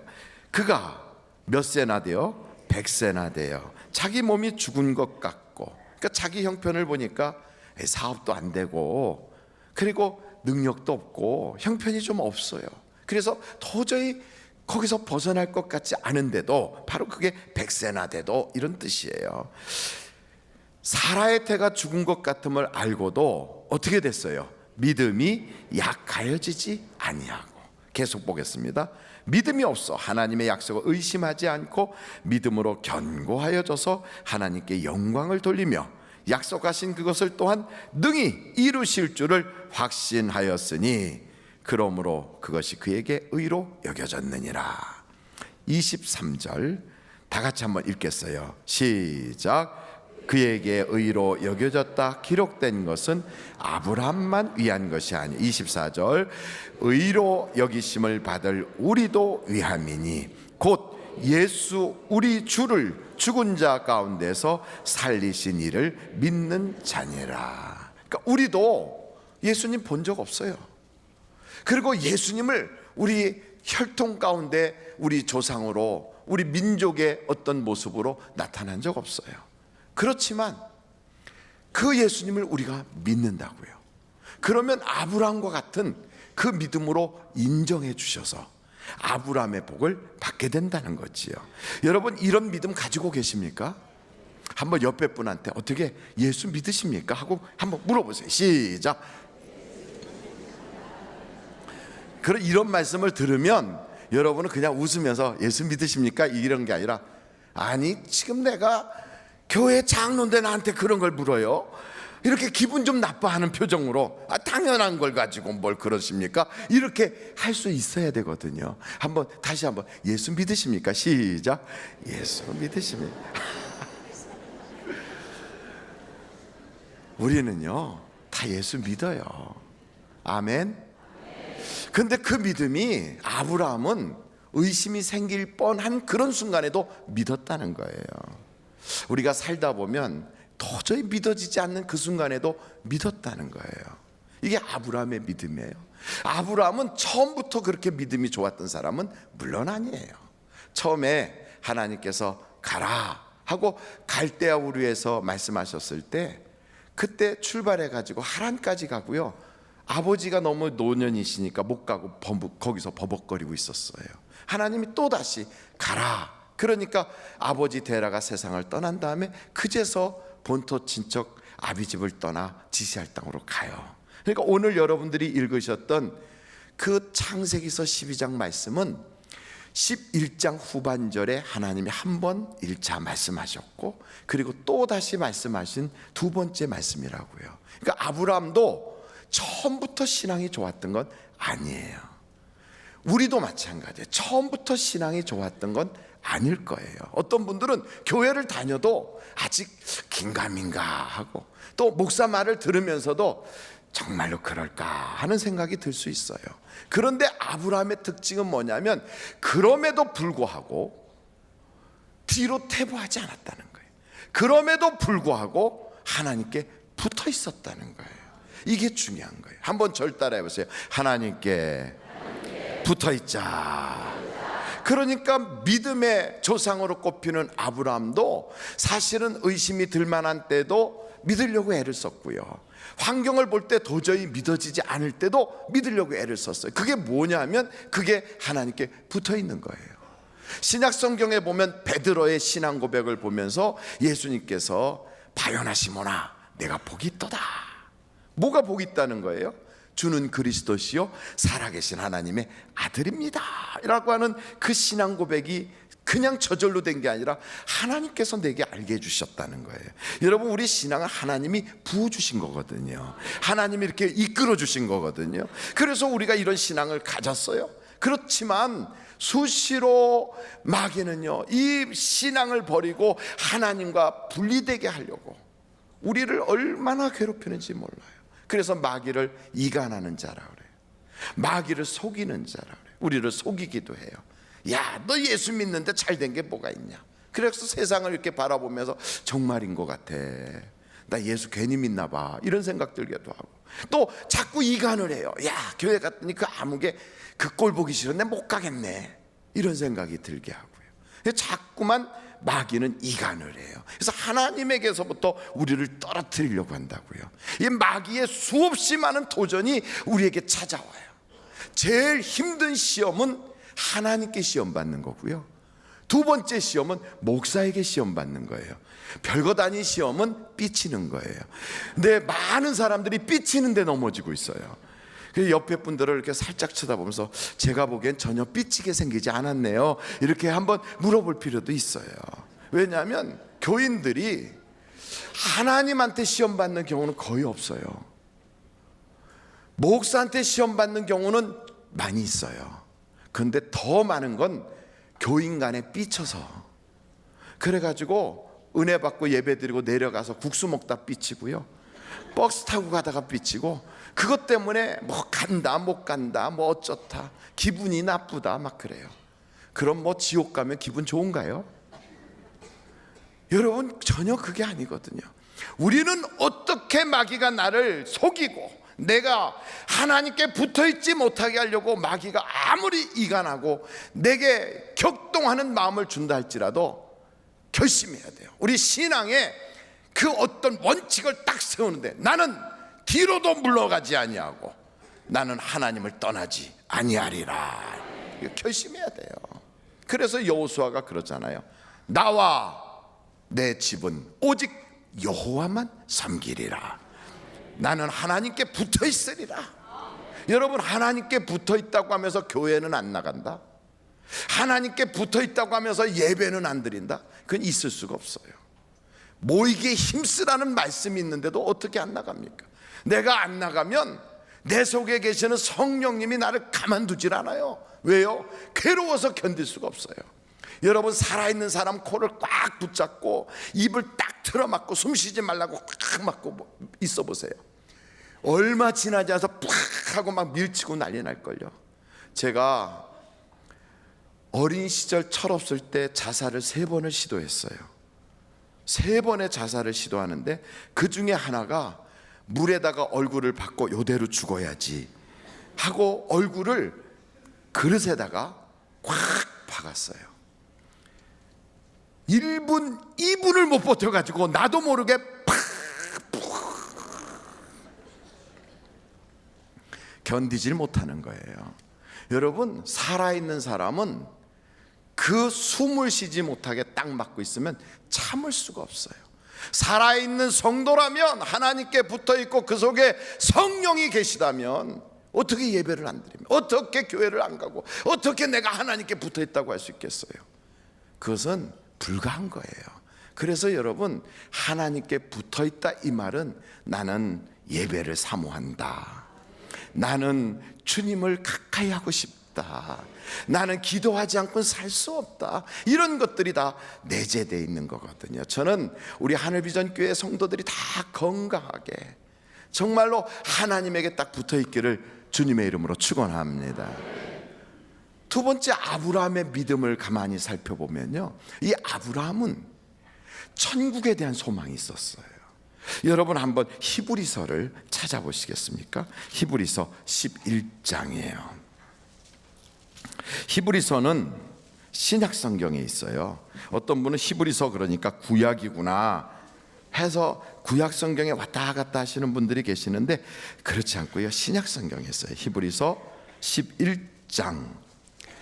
그가 몇 세나 돼요? 100세나 돼요. 자기 몸이 죽은 것 같고, 그러니까 자기 형편을 보니까 사업도 안 되고, 그리고 능력도 없고 형편이 좀 없어요. 그래서 도저히 거기서 벗어날 것 같지 않은데도, 바로 그게 100세나 돼도 이런 뜻이에요. 사라의 태가 죽은 것 같음을 알고도 어떻게 됐어요? 믿음이 약하여지지 아니하고. 계속 보겠습니다. 믿음이 없어 하나님의 약속을 의심하지 않고 믿음으로 견고하여져서 하나님께 영광을 돌리며 약속하신 그것을 또한 능히 이루실 줄을 확신하였으니 그러므로 그것이 그에게 의로 여겨졌느니라. 23절 다 같이 한번 읽겠어요. 시작. 그에게 의로 여겨졌다 기록된 것은 아브라함만 위한 것이 아니. 24절 의로 여기심을 받을 우리도 위함이니 곧 예수 우리 주를 죽은 자 가운데서 살리신 이를 믿는 자니라. 그러니까 우리도 예수님 본 적 없어요. 그리고 예수님을 우리 혈통 가운데 우리 조상으로, 우리 민족의 어떤 모습으로 나타난 적 없어요. 그렇지만 그 예수님을 우리가 믿는다고요. 그러면 아브라함과 같은 그 믿음으로 인정해 주셔서 아브라함의 복을 받게 된다는 거지요. 여러분, 이런 믿음 가지고 계십니까? 한번 옆에 분한테 어떻게 예수 믿으십니까? 하고 한번 물어보세요. 시작. 그런 이런 말씀을 들으면 여러분은 그냥 웃으면서 예수 믿으십니까? 이런 게 아니라, 아니 지금 내가 교회 장로인데 나한테 그런 걸 물어요? 이렇게 기분 좀 나빠하는 표정으로 당연한 걸 가지고 뭘 그러십니까? 이렇게 할 수 있어야 되거든요. 다시 한번 예수 믿으십니까? 시작. 예수 믿으십니까? 우리는요 다 예수 믿어요. 아멘. 근데 그 믿음이 아브라함은 의심이 생길 뻔한 그런 순간에도 믿었다는 거예요. 우리가 살다 보면 도저히 믿어지지 않는 그 순간에도 믿었다는 거예요. 이게 아브라함의 믿음이에요. 아브라함은 처음부터 그렇게 믿음이 좋았던 사람은 물론 아니에요. 처음에 하나님께서 가라 하고 갈대아 우르에서 말씀하셨을 때 그때 출발해 가지고 하란까지 가고요. 아버지가 너무 노년이시니까 못 가고 거기서 버벅거리고 있었어요. 하나님이 또 다시 가라. 그러니까 아버지 데라가 세상을 떠난 다음에 그제서 본토 친척 아비집을 떠나 지시할 땅으로 가요. 그러니까 오늘 여러분들이 읽으셨던 그 창세기서 12장 말씀은 11장 후반절에 하나님이 한 번 1차 말씀하셨고 그리고 또 다시 말씀하신 두 번째 말씀이라고요. 그러니까 아브라함도 처음부터 신앙이 좋았던 건 아니에요. 우리도 마찬가지예요. 처음부터 신앙이 좋았던 건 아닐 거예요. 어떤 분들은 교회를 다녀도 아직 긴가민가 하고 또 목사 말을 들으면서도 정말로 그럴까 하는 생각이 들 수 있어요. 그런데 아브라함의 특징은 뭐냐면 그럼에도 불구하고 뒤로 퇴보하지 않았다는 거예요. 그럼에도 불구하고 하나님께 붙어 있었다는 거예요. 이게 중요한 거예요. 한번 절 따라해 보세요. 하나님께 붙어 있자. 그러니까 믿음의 조상으로 꼽히는 아브라함도 사실은 의심이 들 만한 때도 믿으려고 애를 썼고요. 환경을 볼 때 도저히 믿어지지 않을 때도 믿으려고 애를 썼어요. 그게 뭐냐면 그게 하나님께 붙어 있는 거예요. 신약 성경에 보면 베드로의 신앙 고백을 보면서 예수님께서 바요나 시몬아 내가 복이 있도다. 뭐가 복이 있다는 거예요? 주는 그리스도시요 살아계신 하나님의 아들입니다 라고 하는 그 신앙 고백이 그냥 저절로 된 게 아니라 하나님께서 내게 알게 해주셨다는 거예요. 여러분 우리 신앙은 하나님이 부어주신 거거든요. 하나님이 이렇게 이끌어 주신 거거든요. 그래서 우리가 이런 신앙을 가졌어요. 그렇지만 수시로 마귀는요 이 신앙을 버리고 하나님과 분리되게 하려고 우리를 얼마나 괴롭히는지 몰라요. 그래서 마귀를 이간하는 자라 그래요. 마귀를 속이는 자라 그래요. 우리를 속이기도 해요. 야, 너 예수 믿는데 잘된 게 뭐가 있냐? 그래서 세상을 이렇게 바라보면서 정말인 것 같아. 나 예수 괜히 믿나 봐. 이런 생각 들기도 하고 또 자꾸 이간을 해요. 야, 교회 갔더니 그 아무개 그 꼴 보기 싫은데 못 가겠네. 이런 생각이 들게 하고요. 자꾸만 마귀는 이간을 해요. 그래서 하나님에게서부터 우리를 떨어뜨리려고 한다고요. 이 마귀의 수없이 많은 도전이 우리에게 찾아와요. 제일 힘든 시험은 하나님께 시험 받는 거고요. 두 번째 시험은 목사에게 시험 받는 거예요. 별것 아닌 시험은 삐치는 거예요. 근데 많은 사람들이 삐치는데 넘어지고 있어요. 그래서 옆에 분들을 이렇게 살짝 쳐다보면서 제가 보기엔 전혀 삐치게 생기지 않았네요. 이렇게 한번 물어볼 필요도 있어요. 왜냐하면 교인들이 하나님한테 시험 받는 경우는 거의 없어요. 목사한테 시험 받는 경우는 많이 있어요. 그런데 더 많은 건 교인 간에 삐쳐서 그래가지고 은혜 받고 예배 드리고 내려가서 국수 먹다 삐치고요. 버스 타고 가다가 삐치고 그것 때문에 뭐 간다 못 간다 뭐 어쩌다 기분이 나쁘다 막 그래요. 그럼 뭐 지옥 가면 기분 좋은가요? 여러분 전혀 그게 아니거든요. 우리는 어떻게 마귀가 나를 속이고 내가 하나님께 붙어있지 못하게 하려고 마귀가 아무리 이간하고 내게 격동하는 마음을 준다 할지라도 결심해야 돼요. 우리 신앙에 그 어떤 원칙을 딱 세우는데 나는 뒤로도 물러가지 아니하고 나는 하나님을 떠나지 아니하리라. 이거 결심해야 돼요. 그래서 여호수아가 그러잖아요. 나와 내 집은 오직 여호와만 섬기리라. 나는 하나님께 붙어 있으리라. 여러분 하나님께 붙어 있다고 하면서 교회는 안 나간다? 하나님께 붙어 있다고 하면서 예배는 안 드린다? 그건 있을 수가 없어요. 모이기에 힘쓰라는 말씀이 있는데도 어떻게 안 나갑니까? 내가 안 나가면 내 속에 계시는 성령님이 나를 가만두질 않아요. 왜요? 괴로워서 견딜 수가 없어요. 여러분, 살아있는 사람 코를 꽉 붙잡고 입을 딱 틀어막고 숨 쉬지 말라고 꽉 막고 있어 보세요. 얼마 지나지 않아서 팍 하고 막 밀치고 난리 날걸요. 제가 어린 시절 철없을 때 자살을 3번을 시도했어요. 3번의 자살을 시도하는데 그 중에 하나가 물에다가 얼굴을 박고 요대로 죽어야지 하고 얼굴을 그릇에다가 꽉 박았어요. 1분, 2분을 못 버텨가지고 나도 모르게 팍 견디질 못하는 거예요. 여러분, 살아있는 사람은 그 숨을 쉬지 못하게 딱 막고 있으면 참을 수가 없어요. 살아있는 성도라면, 하나님께 붙어있고 그 속에 성령이 계시다면 어떻게 예배를 안 드리며, 어떻게 교회를 안 가고, 어떻게 내가 하나님께 붙어있다고 할 수 있겠어요? 그것은 불가한 거예요. 그래서 여러분, 하나님께 붙어있다 이 말은 나는 예배를 사모한다, 나는 주님을 가까이 하고 싶다, 나는 기도하지 않고는 살 수 없다, 이런 것들이 다 내재되어 있는 거거든요. 저는 우리 하늘비전교회 성도들이 다 건강하게 정말로 하나님에게 딱 붙어있기를 주님의 이름으로 축원합니다. 두 번째, 아브라함의 믿음을 가만히 살펴보면요, 이 아브라함은 천국에 대한 소망이 있었어요. 여러분, 한번 히브리서를 찾아보시겠습니까? 히브리서 11장이에요. 히브리서는 신약 성경에 있어요. 어떤 분은 히브리서 그러니까 구약이구나 해서 구약 성경에 왔다 갔다 하시는 분들이 계시는데 그렇지 않고요, 신약 성경에 있어요. 히브리서 11장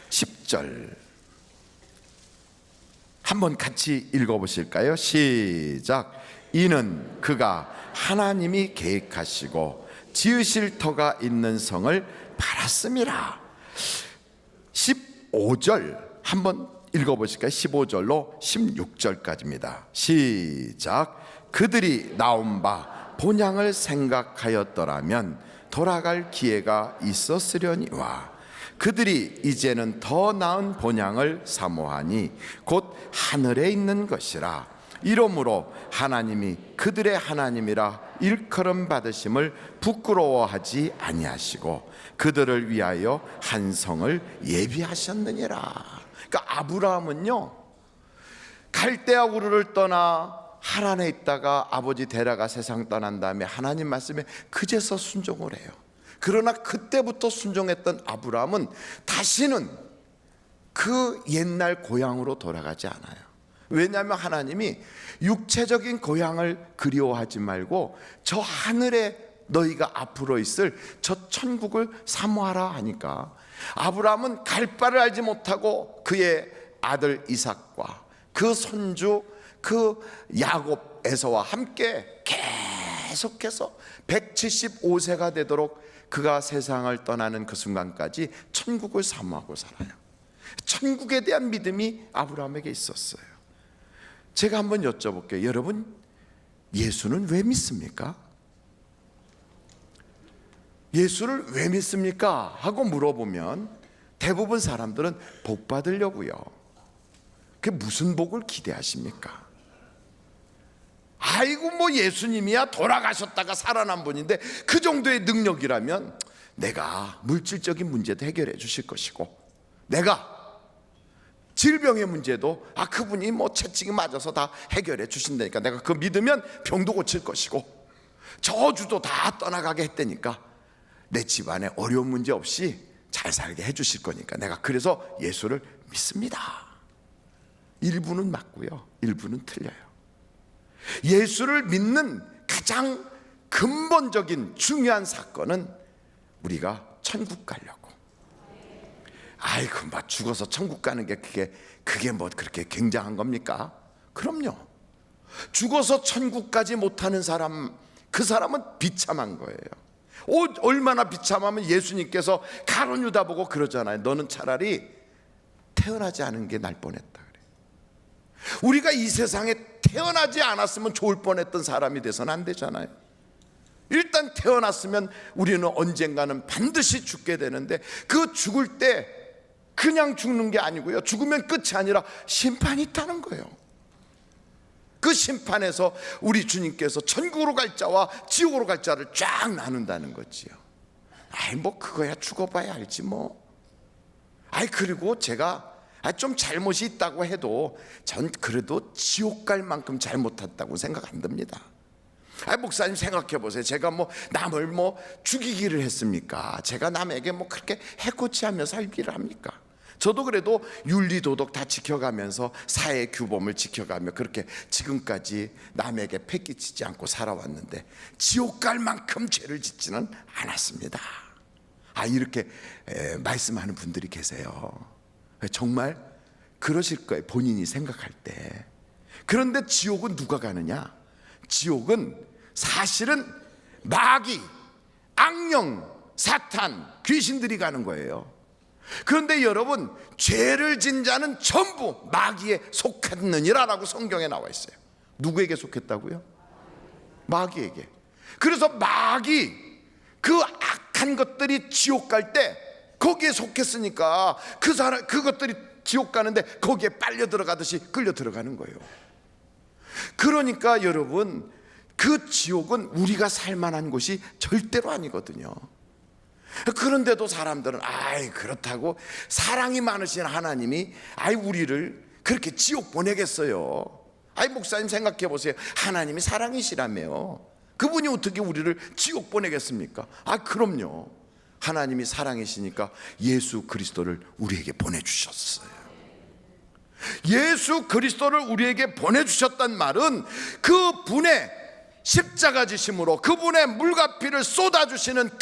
10절 한번 같이 읽어보실까요? 시작. 이는 그가 하나님이 계획하시고 지으실 터가 있는 성을 바랐음이라. 15절 한번 읽어보실까요? 15절로 16절까지입니다. 시작. 그들이 나온 바 본향을 생각하였더라면 돌아갈 기회가 있었으려니와 그들이 이제는 더 나은 본향을 사모하니 곧 하늘에 있는 것이라. 이러므로 하나님이 그들의 하나님이라 일컬음 받으심을 부끄러워하지 아니하시고 그들을 위하여 한 성을 예비하셨느니라. 그러니까 아브라함은요, 갈대아 우르를 떠나 하란에 있다가 아버지 데라가 세상 떠난 다음에 하나님 말씀에 그제서 순종을 해요. 그러나 그때부터 순종했던 아브라함은 다시는 그 옛날 고향으로 돌아가지 않아요. 왜냐하면 하나님이 육체적인 고향을 그리워하지 말고 저 하늘에 너희가 앞으로 있을 저 천국을 사모하라 하니까 아브라함은 갈 바를 알지 못하고 그의 아들 이삭과 그 손주 그 야곱 에서와 함께 계속해서 175세가 되도록 그가 세상을 떠나는 그 순간까지 천국을 사모하고 살아요. 천국에 대한 믿음이 아브라함에게 있었어요. 제가 한번 여쭤볼게요. 여러분, 예수는 왜 믿습니까? 예수를 왜 믿습니까? 하고 물어보면 대부분 사람들은 복 받으려고요. 그게 무슨 복을 기대하십니까? 아이고 뭐 예수님이야 돌아가셨다가 살아난 분인데 그 정도의 능력이라면 내가 물질적인 문제도 해결해 주실 것이고 내가 질병의 문제도 그분이 뭐 채찍이 맞아서 다 해결해 주신다니까 내가 그거 믿으면 병도 고칠 것이고 저주도 다 떠나가게 했다니까 내 집안에 어려운 문제 없이 잘 살게 해 주실 거니까 내가 그래서 예수를 믿습니다. 일부는 맞고요, 일부는 틀려요. 예수를 믿는 가장 근본적인 중요한 사건은 우리가 천국 가려고. 아이고 막 죽어서 천국 가는 게 그게 뭐 그렇게 굉장한 겁니까? 그럼요. 죽어서 천국 가지 못하는 사람, 그 사람은 비참한 거예요. 얼마나 비참하면 예수님께서 가룟 유다 보고 그러잖아요. 너는 차라리 태어나지 않은 게 날 뻔했다 그래. 우리가 이 세상에 태어나지 않았으면 좋을 뻔했던 사람이 돼서는 안 되잖아요. 일단 태어났으면 우리는 언젠가는 반드시 죽게 되는데, 그 죽을 때 그냥 죽는 게 아니고요, 죽으면 끝이 아니라 심판이 있다는 거예요. 그 심판에서 우리 주님께서 천국으로 갈 자와 지옥으로 갈 자를 쫙 나눈다는 거지요. 아이 뭐 그거야 죽어봐야 알지 뭐. 아이 그리고 제가 좀 잘못이 있다고 해도 전 그래도 지옥 갈 만큼 잘못했다고 생각 안 듭니다. 목사님 생각해 보세요. 제가 뭐 남을 뭐 죽이기를 했습니까? 제가 남에게 뭐 그렇게 해코지하며 살기를 합니까? 저도 그래도 윤리 도덕 다 지켜가면서 사회 규범을 지켜가며 그렇게 지금까지 남에게 패기치지 않고 살아왔는데 지옥 갈 만큼 죄를 짓지는 않았습니다. 이렇게 말씀하는 분들이 계세요. 정말 그러실 거예요, 본인이 생각할 때. 그런데 지옥은 누가 가느냐? 지옥은 사실은 마귀, 악령, 사탄, 귀신들이 가는 거예요. 그런데 여러분, 죄를 진 자는 전부 마귀에 속했느니라라고 성경에 나와 있어요. 누구에게 속했다고요? 마귀에게. 그래서 마귀, 그 악한 것들이 지옥 갈 때 거기에 속했으니까 그것들이 지옥 가는데 거기에 빨려 들어가듯이 끌려 들어가는 거예요. 그러니까 여러분, 그 지옥은 우리가 살만한 곳이 절대로 아니거든요. 그런데도 사람들은 그렇다고 사랑이 많으신 하나님이 우리를 그렇게 지옥 보내겠어요? 목사님 생각해 보세요. 하나님이 사랑이시라며 그분이 어떻게 우리를 지옥 보내겠습니까? 그럼요. 하나님이 사랑이시니까 예수 그리스도를 우리에게 보내주셨어요. 예수 그리스도를 우리에게 보내주셨단 말은 그분의 십자가 지심으로, 그분의 물과 피를 쏟아주시는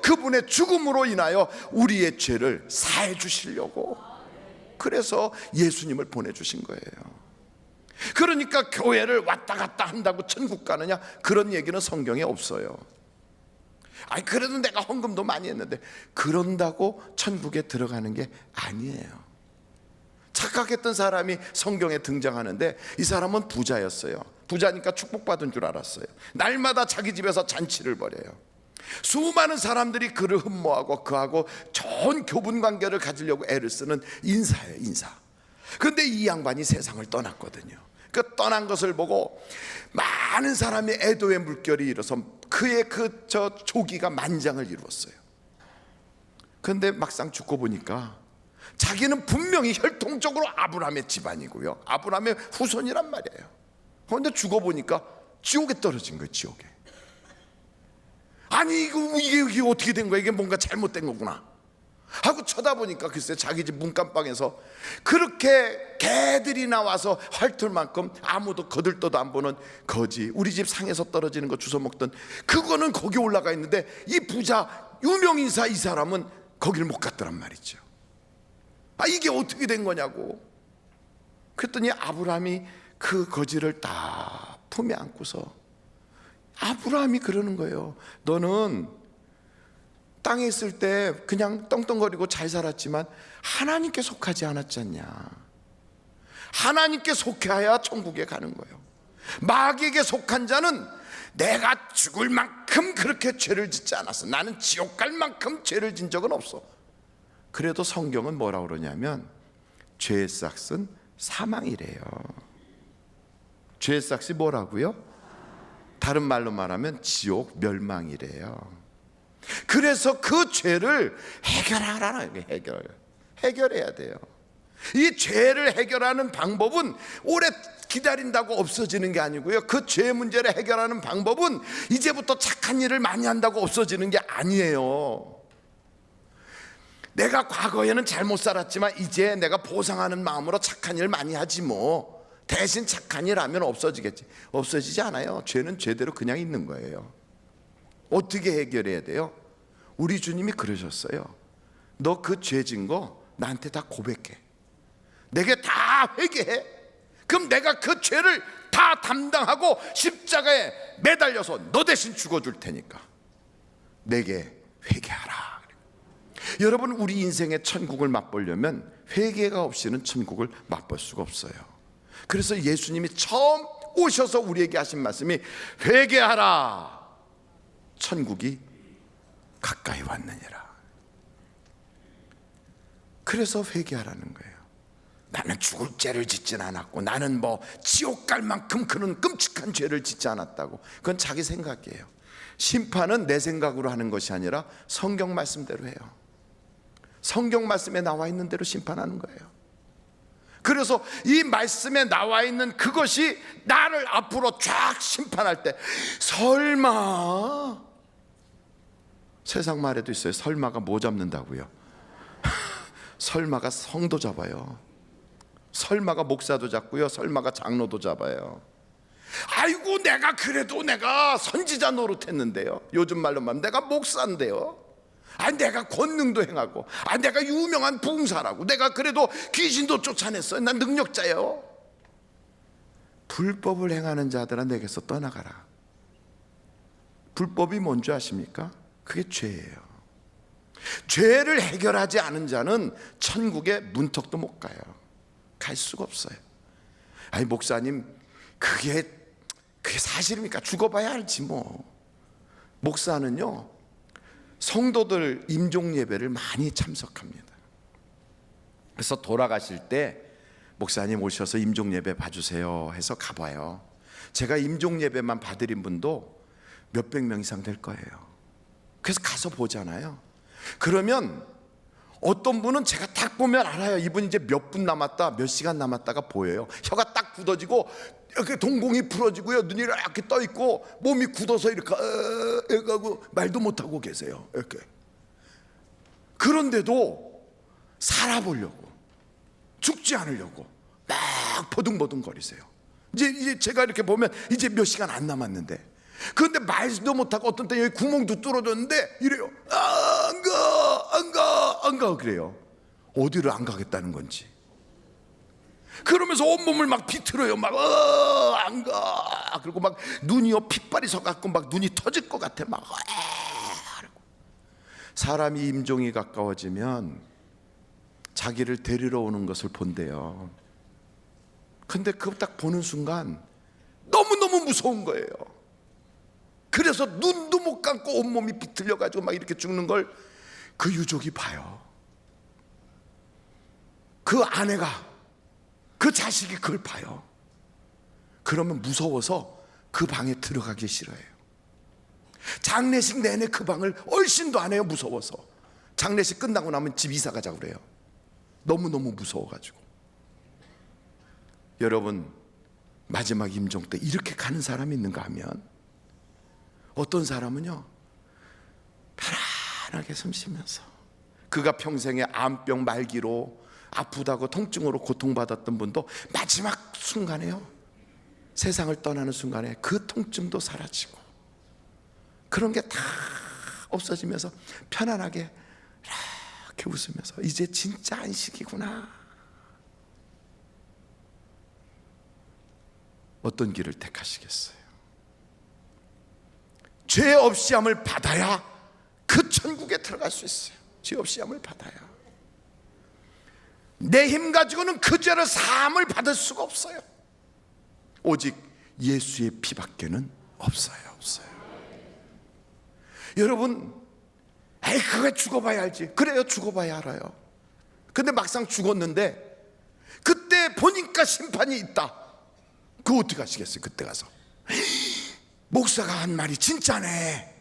그분의 죽음으로 인하여 우리의 죄를 사해 주시려고, 그래서 예수님을 보내주신 거예요. 그러니까 교회를 왔다 갔다 한다고 천국 가느냐, 그런 얘기는 성경에 없어요. 그래도 내가 헌금도 많이 했는데, 그런다고 천국에 들어가는 게 아니에요. 착각했던 사람이 성경에 등장하는데, 이 사람은 부자였어요. 부자니까 축복받은 줄 알았어요. 날마다 자기 집에서 잔치를 벌여요. 수많은 사람들이 그를 흠모하고 그하고 좋은 교분 관계를 가지려고 애를 쓰는 인사예요, 인사. 그런데 이 양반이 세상을 떠났거든요. 그 떠난 것을 보고 많은 사람이 애도의 물결이 일어서 그의 조기가 만장을 이루었어요. 그런데 막상 죽고 보니까 자기는 분명히 혈통적으로 아브라함의 집안이고요, 아브라함의 후손이란 말이에요. 그런데 죽어보니까 지옥에 떨어진 거예요, 지옥에. 이게 어떻게 된 거야? 이게 뭔가 잘못된 거구나 하고 쳐다보니까 글쎄 자기 집 문간방에서 그렇게 개들이 나와서 핥을 만큼 아무도 거들떠도 안 보는 거지, 우리 집 상에서 떨어지는 거 주워 먹던 그거는 거기 올라가 있는데, 이 부자 유명인사 이 사람은 거기를 못 갔더란 말이죠. 이게 어떻게 된 거냐고. 그랬더니 아브라함이 그 거지를 다 품에 안고서 아브라함이 그러는 거예요. 너는 땅에 있을 때 그냥 떵떵거리고 잘 살았지만 하나님께 속하지 않았지 않냐. 하나님께 속해야 천국에 가는 거예요. 마귀에게 속한 자는 내가 죽을 만큼 그렇게 죄를 짓지 않았어. 나는 지옥 갈 만큼 죄를 진 적은 없어. 그래도 성경은 뭐라고 그러냐면 죄의 싹은 사망이래요. 죄의 싹이 뭐라고요? 다른 말로 말하면 지옥, 멸망이래요. 그래서 그 죄를 해결하라는 거예요. 해결해야 돼요. 이 죄를 해결하는 방법은 오래 기다린다고 없어지는 게 아니고요, 그 죄 문제를 해결하는 방법은 이제부터 착한 일을 많이 한다고 없어지는 게 아니에요. 내가 과거에는 잘못 살았지만 이제 내가 보상하는 마음으로 착한 일 많이 하지 뭐. 대신 착한 일 하면 없어지겠지. 없어지지 않아요. 죄는 죄대로 그냥 있는 거예요. 어떻게 해결해야 돼요? 우리 주님이 그러셨어요. 너 그 죄 진 거 나한테 다 고백해. 내게 다 회개해. 그럼 내가 그 죄를 다 담당하고 십자가에 매달려서 너 대신 죽어줄 테니까 내게 회개하라. 여러분, 우리 인생의 천국을 맛보려면 회개가 없이는 천국을 맛볼 수가 없어요. 그래서 예수님이 처음 오셔서 우리에게 하신 말씀이 회개하라, 천국이 가까이 왔느니라. 그래서 회개하라는 거예요. 나는 죽을 죄를 짓진 않았고, 나는 뭐 지옥 갈 만큼 그런 끔찍한 죄를 짓지 않았다고. 그건 자기 생각이에요. 심판은 내 생각으로 하는 것이 아니라 성경 말씀대로 해요. 성경 말씀에 나와 있는 대로 심판하는 거예요. 그래서 이 말씀에 나와 있는 그것이 나를 앞으로 쫙 심판할 때, 설마, 세상 말에도 있어요. 설마가 뭐 잡는다고요? 설마가 성도 잡아요. 설마가 목사도 잡고요, 설마가 장로도 잡아요. 아이고, 내가 그래도 내가 선지자 노릇했는데요, 요즘 말로 말하면 내가 목사인데요, 내가 권능도 행하고, 내가 유명한 부흥사라고, 내가 그래도 귀신도 쫓아냈어요, 난 능력자예요. 불법을 행하는 자들아, 내게서 떠나가라. 불법이 뭔지 아십니까? 그게 죄예요. 죄를 해결하지 않은 자는 천국의 문턱도 못 가요. 갈 수가 없어요. 목사님, 그게 사실입니까? 죽어봐야 알지 뭐. 목사는요, 성도들 임종 예배를 많이 참석합니다. 그래서 돌아가실 때 목사님 오셔서 임종 예배 봐주세요 해서 가봐요. 제가 임종 예배만 봐드린 분도 몇백 명 이상 될 거예요. 그래서 가서 보잖아요. 그러면 어떤 분은 제가 딱 보면 알아요. 이분 이제 몇 분 남았다, 몇 시간 남았다가 보여요. 혀가 딱 굳어지고 이렇게 동공이 풀어지고요, 눈이 이렇게 떠 있고 몸이 굳어서 이렇게 하고 말도 못 하고 계세요. 이렇게. 그런데도 살아보려고, 죽지 않으려고 막 버둥버둥거리세요. 이제 제가 이렇게 보면 이제 몇 시간 안 남았는데, 그런데 말도 못하고 어떤 때 여기 구멍도 뚫어졌는데 이래요. 안 가 그래요. 어디를 안 가겠다는 건지. 그러면서 온몸을 막 비틀어요. 막 안 가. 그리고 막 눈이요 핏발이 서갖고 막 눈이 터질 것 같아. 막 사람이 임종이 가까워지면 자기를 데리러 오는 것을 본대요. 근데 그거 딱 보는 순간 너무너무 무서운 거예요. 그래서 눈도 못 감고 온몸이 비틀려가지고 막 이렇게 죽는 걸 그 유족이 봐요. 그 아내가, 그 자식이 그걸 봐요. 그러면 무서워서 그 방에 들어가기 싫어해요. 장례식 내내 그 방을 얼씬도 안 해요. 무서워서. 장례식 끝나고 나면 집 이사 가자고 그래요. 너무너무 무서워가지고. 여러분, 마지막 임종 때 이렇게 가는 사람이 있는가 하면, 어떤 사람은요 편안하게 숨 쉬면서, 그가 평생에 암병 말기로 아프다고 통증으로 고통받았던 분도 마지막 순간에요, 세상을 떠나는 순간에 그 통증도 사라지고 그런 게 다 없어지면서 편안하게 이렇게 웃으면서 이제 진짜 안식이구나. 어떤 길을 택하시겠어요? 죄 없이 함을 받아야 그 천국에 들어갈 수 있어요. 죄 없이 함을 받아야. 내 힘 가지고는 그 죄를 사함을 받을 수가 없어요. 오직 예수의 피밖에는 없어요. 여러분, 그거 죽어봐야 알지. 그래요, 죽어봐야 알아요. 근데 막상 죽었는데 그때 보니까 심판이 있다. 그거 어떻게 하시겠어요? 그때 가서 목사가 한 말이 진짜네.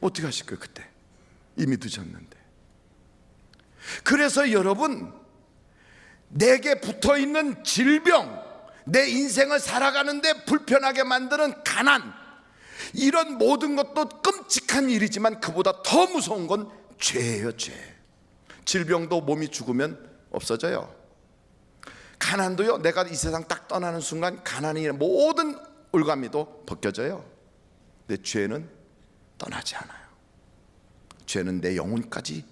어떻게 하실 거예요? 그때 이미 늦었는데. 그래서 여러분, 내게 붙어있는 질병, 내 인생을 살아가는데 불편하게 만드는 가난, 이런 모든 것도 끔찍한 일이지만 그보다 더 무서운 건 죄예요. 죄. 질병도 몸이 죽으면 없어져요. 가난도요, 내가 이 세상 딱 떠나는 순간 가난이 모든 올가미도 벗겨져요. 근데 죄는 떠나지 않아요. 죄는 내 영혼까지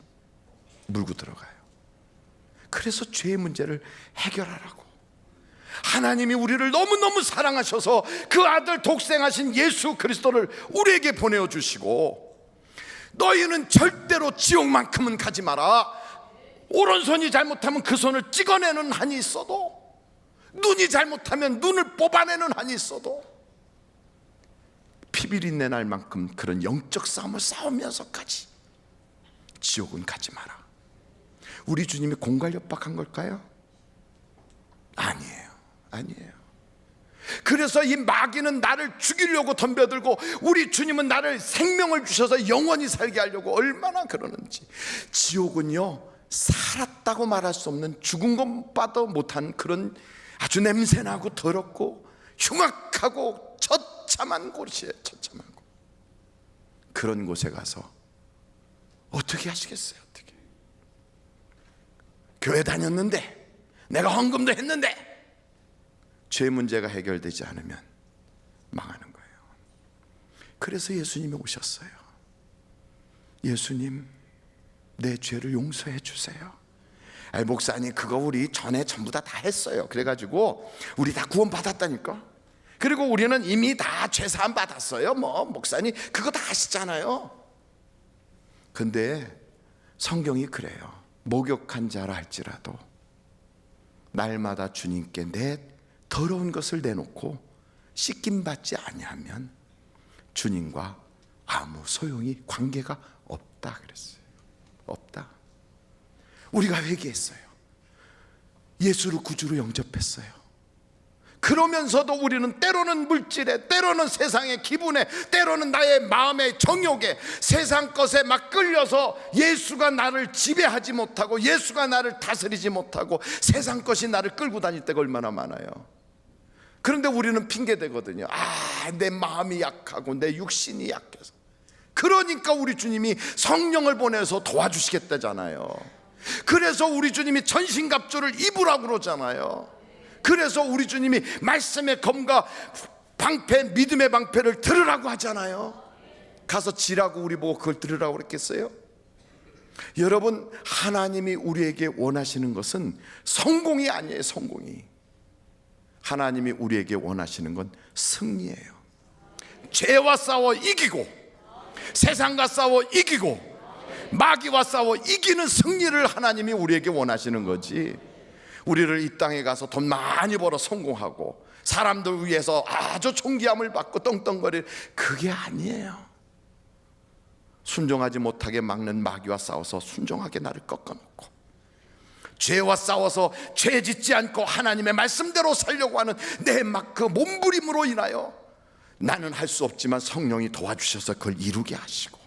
물고 들어가요. 그래서 죄의 문제를 해결하라고 하나님이 우리를 너무너무 사랑하셔서 그 아들 독생하신 예수 그리스도를 우리에게 보내주시고, 너희는 절대로 지옥만큼은 가지 마라. 오른손이 잘못하면 그 손을 찍어내는 한이 있어도 눈이 잘못하면 눈을 뽑아내는 한이 있어도 피비린내 날 만큼 그런 영적 싸움을 싸우면서까지 지옥은 가지 마라. 우리 주님이 공갈 협박한 걸까요? 아니에요. 아니에요. 그래서 이 마귀는 나를 죽이려고 덤벼들고 우리 주님은 나를 생명을 주셔서 영원히 살게 하려고 얼마나 그러는지. 지옥은요, 살았다고 말할 수 없는 죽은 것봐도 못한 그런 아주 냄새나고 더럽고 흉악하고 처참한 곳이에요. 처참한 곳. 그런 곳에 가서 어떻게 하시겠어요? 어떻게? 교회 다녔는데, 내가 헌금도 했는데 죄 문제가 해결되지 않으면 망하는 거예요. 그래서 예수님이 오셨어요. 예수님, 내 죄를 용서해 주세요. 아니, 목사님, 그거 우리 전에 전부 다 했어요. 그래가지고 우리 다 구원 받았다니까. 그리고 우리는 이미 다 죄사함 받았어요. 뭐 목사님 그거 다 하시잖아요. 근데 성경이 그래요. 목욕한 자라 할지라도 날마다 주님께 내 더러운 것을 내놓고 씻김 받지 아니하면 주님과 아무 소용이 관계가 없다 그랬어요. 없다. 우리가 회개했어요. 예수를 구주로 영접했어요. 그러면서도 우리는 때로는 물질에, 때로는 세상의 기분에, 때로는 나의 마음의 정욕에, 세상 것에 막 끌려서 예수가 나를 지배하지 못하고 예수가 나를 다스리지 못하고 세상 것이 나를 끌고 다닐 때가 얼마나 많아요. 그런데 우리는 핑계대거든요. 내 마음이 약하고 내 육신이 약해서. 그러니까 우리 주님이 성령을 보내서 도와주시겠다잖아요. 그래서 우리 주님이 전신갑주를 입으라고 그러잖아요. 그래서 우리 주님이 말씀의 검과 방패, 믿음의 방패를 들으라고 하잖아요. 가서 지라고 우리 보고 그걸 들으라고 그랬겠어요? 여러분, 하나님이 우리에게 원하시는 것은 성공이 아니에요. 성공이. 하나님이 우리에게 원하시는 건 승리예요. 죄와 싸워 이기고, 세상과 싸워 이기고, 마귀와 싸워 이기는 승리를 하나님이 우리에게 원하시는 거지. 우리를 이 땅에 가서 돈 많이 벌어 성공하고 사람들 위해서 아주 존귀함을 받고 떵떵거릴, 그게 아니에요. 순종하지 못하게 막는 마귀와 싸워서 순종하게 나를 꺾어놓고, 죄와 싸워서 죄 짓지 않고 하나님의 말씀대로 살려고 하는 내 막 그 몸부림으로 인하여 나는 할 수 없지만 성령이 도와주셔서 그걸 이루게 하시고.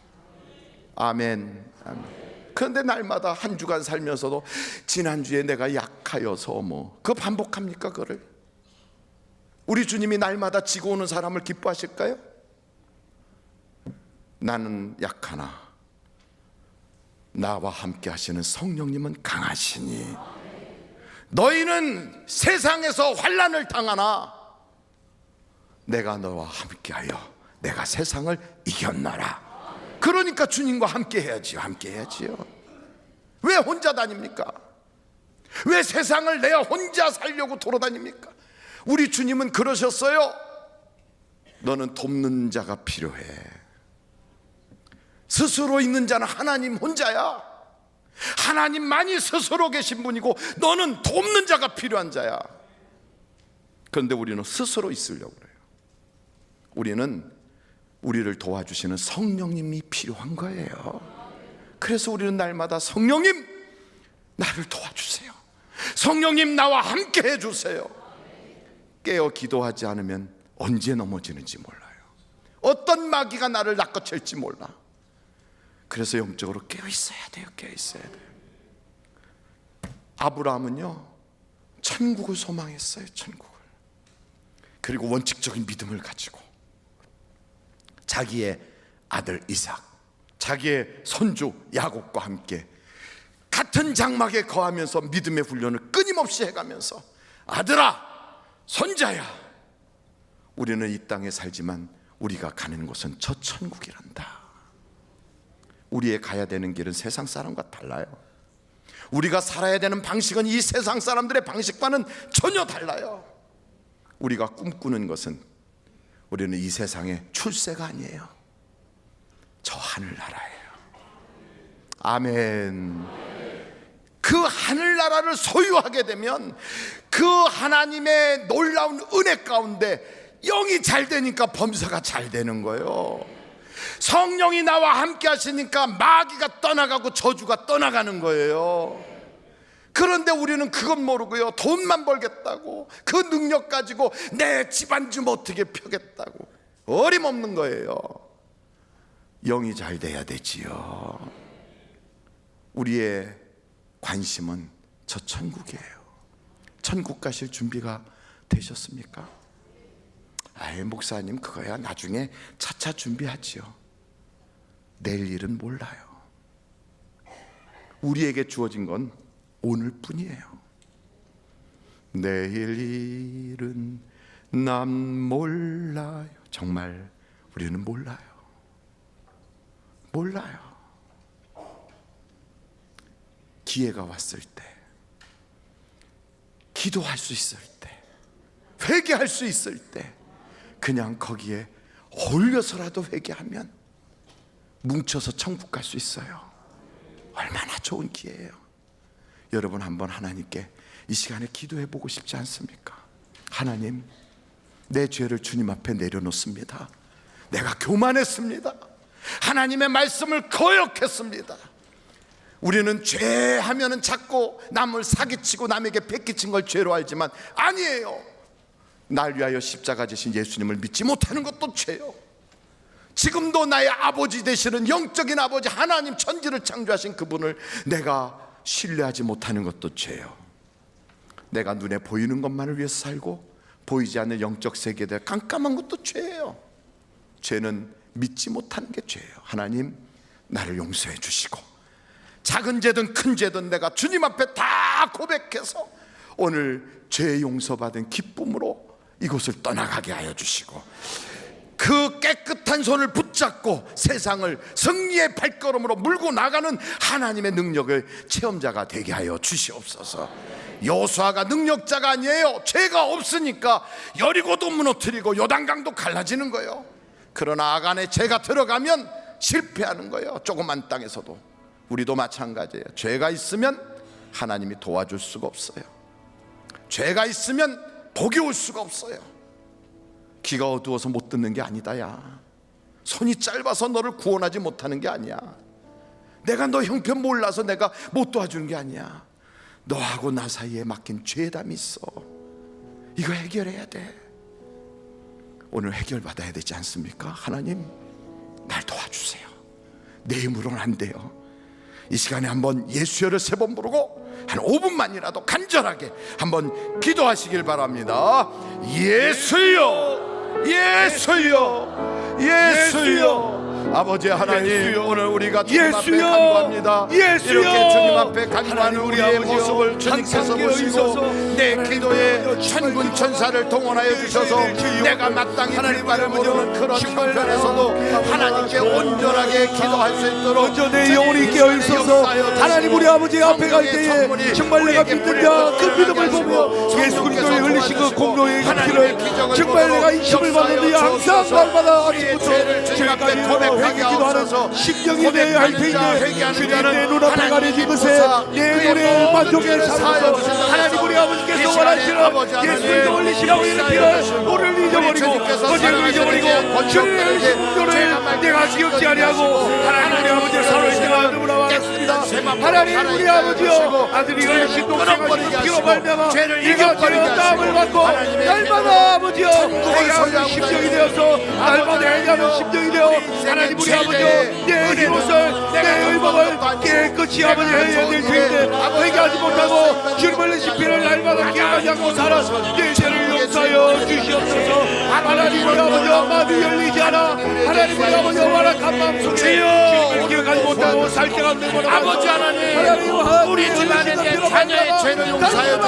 아멘. 아멘. 그런데 날마다 한 주간 살면서도 지난주에 내가 약하여서 그거 반복합니까? 그거를 우리 주님이 날마다 지고 오는 사람을 기뻐하실까요? 나는 약하나 나와 함께 하시는 성령님은 강하시니 너희는 세상에서 환난을 당하나 내가 너와 함께하여 내가 세상을 이겼노라. 그러니까 주님과 함께 해야지요. 함께 해야지요. 왜 혼자 다닙니까? 왜 세상을 내가 혼자 살려고 돌아다닙니까? 우리 주님은 그러셨어요. 너는 돕는 자가 필요해. 스스로 있는 자는 하나님 혼자야. 하나님만이 스스로 계신 분이고 너는 돕는 자가 필요한 자야. 그런데 우리는 스스로 있으려고 그래요. 우리는 우리를 도와주시는 성령님이 필요한 거예요. 그래서 우리는 날마다 성령님 나를 도와주세요. 성령님 나와 함께 해주세요. 깨어 기도하지 않으면 언제 넘어지는지 몰라요. 어떤 마귀가 나를 낚아챌지 몰라. 그래서 영적으로 깨어 있어야 돼요. 깨어 있어야 돼요. 아브라함은요, 천국을 소망했어요. 천국을. 그리고 원칙적인 믿음을 가지고 자기의 아들 이삭, 자기의 손주 야곱과 함께 같은 장막에 거하면서 믿음의 훈련을 끊임없이 해가면서 아들아, 손자야, 우리는 이 땅에 살지만 우리가 가는 곳은 저 천국이란다. 우리의 가야 되는 길은 세상 사람과 달라요. 우리가 살아야 되는 방식은 이 세상 사람들의 방식과는 전혀 달라요. 우리가 꿈꾸는 것은 우리는 이 세상의 출세가 아니에요. 저 하늘나라예요. 아멘. 그 그 하늘나라를 소유하게 되면 그 하나님의 놀라운 은혜 가운데 영이 잘 되니까 범사가 잘 되는 거예요. 성령이 나와 함께 하시니까 마귀가 떠나가고 저주가 떠나가는 거예요. 그런데 우리는 그건 모르고요, 돈만 벌겠다고, 그 능력 가지고 내 집안 좀 어떻게 펴겠다고 어림없는 거예요. 영이 잘 돼야 되지요. 우리의 관심은 저 천국이에요. 천국 가실 준비가 되셨습니까? 아이, 목사님 그거야 나중에 차차 준비하지요. 내일 일은 몰라요. 우리에게 주어진 건 오늘뿐이에요. 내일 일은 난 몰라요. 정말 우리는 몰라요. 몰라요. 기회가 왔을 때, 기도할 수 있을 때, 회개할 수 있을 때 그냥 거기에 홀려서라도 회개하면 뭉쳐서 천국 갈 수 있어요. 얼마나 좋은 기회예요. 여러분 한번 하나님께 이 시간에 기도해 보고 싶지 않습니까? 하나님, 내 죄를 주님 앞에 내려놓습니다. 내가 교만했습니다. 하나님의 말씀을 거역했습니다. 우리는 죄하면은 자꾸 남을 사기치고 남에게 베끼친 걸 죄로 알지만 아니에요. 날 위하여 십자가 지신 예수님을 믿지 못하는 것도 죄요. 지금도 나의 아버지 되시는 영적인 아버지 하나님, 천지를 창조하신 그분을 내가 신뢰하지 못하는 것도 죄요. 내가 눈에 보이는 것만을 위해서 살고 보이지 않는 영적 세계에 대해 깜깜한 것도 죄예요. 죄는 믿지 못하는 게 죄예요. 하나님, 나를 용서해 주시고 작은 죄든 큰 죄든 내가 주님 앞에 다 고백해서 오늘 죄 용서받은 기쁨으로 이곳을 떠나가게 하여 주시고, 그 깨끗한 손을 붙잡고 세상을 승리의 발걸음으로 물고 나가는 하나님의 능력을 체험자가 되게 하여 주시옵소서. 여호수아가 능력자가 아니에요. 죄가 없으니까 여리고도 무너뜨리고 요단강도 갈라지는 거예요. 그러나 아간의 죄가 들어가면 실패하는 거예요. 조그만 땅에서도. 우리도 마찬가지예요. 죄가 있으면 하나님이 도와줄 수가 없어요. 죄가 있으면 복이 올 수가 없어요. 귀가 어두워서 못 듣는 게 아니다. 야, 손이 짧아서 너를 구원하지 못하는 게 아니야. 내가 너 형편 몰라서 내가 못 도와주는 게 아니야. 너하고 나 사이에 막힌 죄담이 있어. 이거 해결해야 돼. 오늘 해결받아야 되지 않습니까? 하나님, 날 도와주세요. 내 힘으로는 안 돼요. 이 시간에 한번 예수여를 3번 부르고 한 5분만이라도 간절하게 한번 기도하시길 바랍니다. 예수여, 예수여, 예수여. 아버지 하나님, 예수여. 오늘 우리가 주님 앞에 간구합니다. 예수여. 이렇게 주님 앞에 간구하는 우리의 모습을 주님께서 보시고 내 기도에 천군 천사를 동원하여 주셔서 내가 마땅히 빌바를 모르는 그런 형편에서도 하나님께 온전하게 기도할 수 있도록 먼저 내 영혼이 깨어있어서 하나님 우리 아버지 앞에 갈 때에 정말 내가 믿는다 그 믿음을 보며 예수 그리스도의 흘리신 그 공로의 피를 정말 내가 이 힘을 받는데 항상 날마다 아침부터 죄까지 회개기도하는 심령이 내 할패인데 주님 내 눈앞에 가려진 것에 내 눈에 만족에 살아서 하나님 우리 아버지께서 원하시는 예수의 흘리시라고 이런 피를 오늘 잊어버리고 어제를 잊어버리고 주님의 심령을 내가 기억지 아니하고 하나님 우리 아버지를 사랑할 때가 너무나 많았습니다. 하나님 우리 아버지여, 아들이 흘리신 동생을 피로 말미암아 내가 죄의 땀을 받고 날마다 아버지여 회개하는 심령이 되어서 날마다 회개하는 심령이 되어 하나님 우리 아버지여 내 힘옷을 내 의복을 깨끗이 아버지 해야 될 텐데 회개하지 못하고 주님을 흘리신 피를 날마다 기억하지 않고 살아 내 죄를 용서하여 주시옵소서. 하나님 우리 아버지여 마음이 열리지 않아 하나님 우리 아버지여 완악한 마음속에 주님을 기억하지 못하고 살 때가 없는 거로 아버지 하나님 우리 집안에 내 자녀의 죄를 용서하여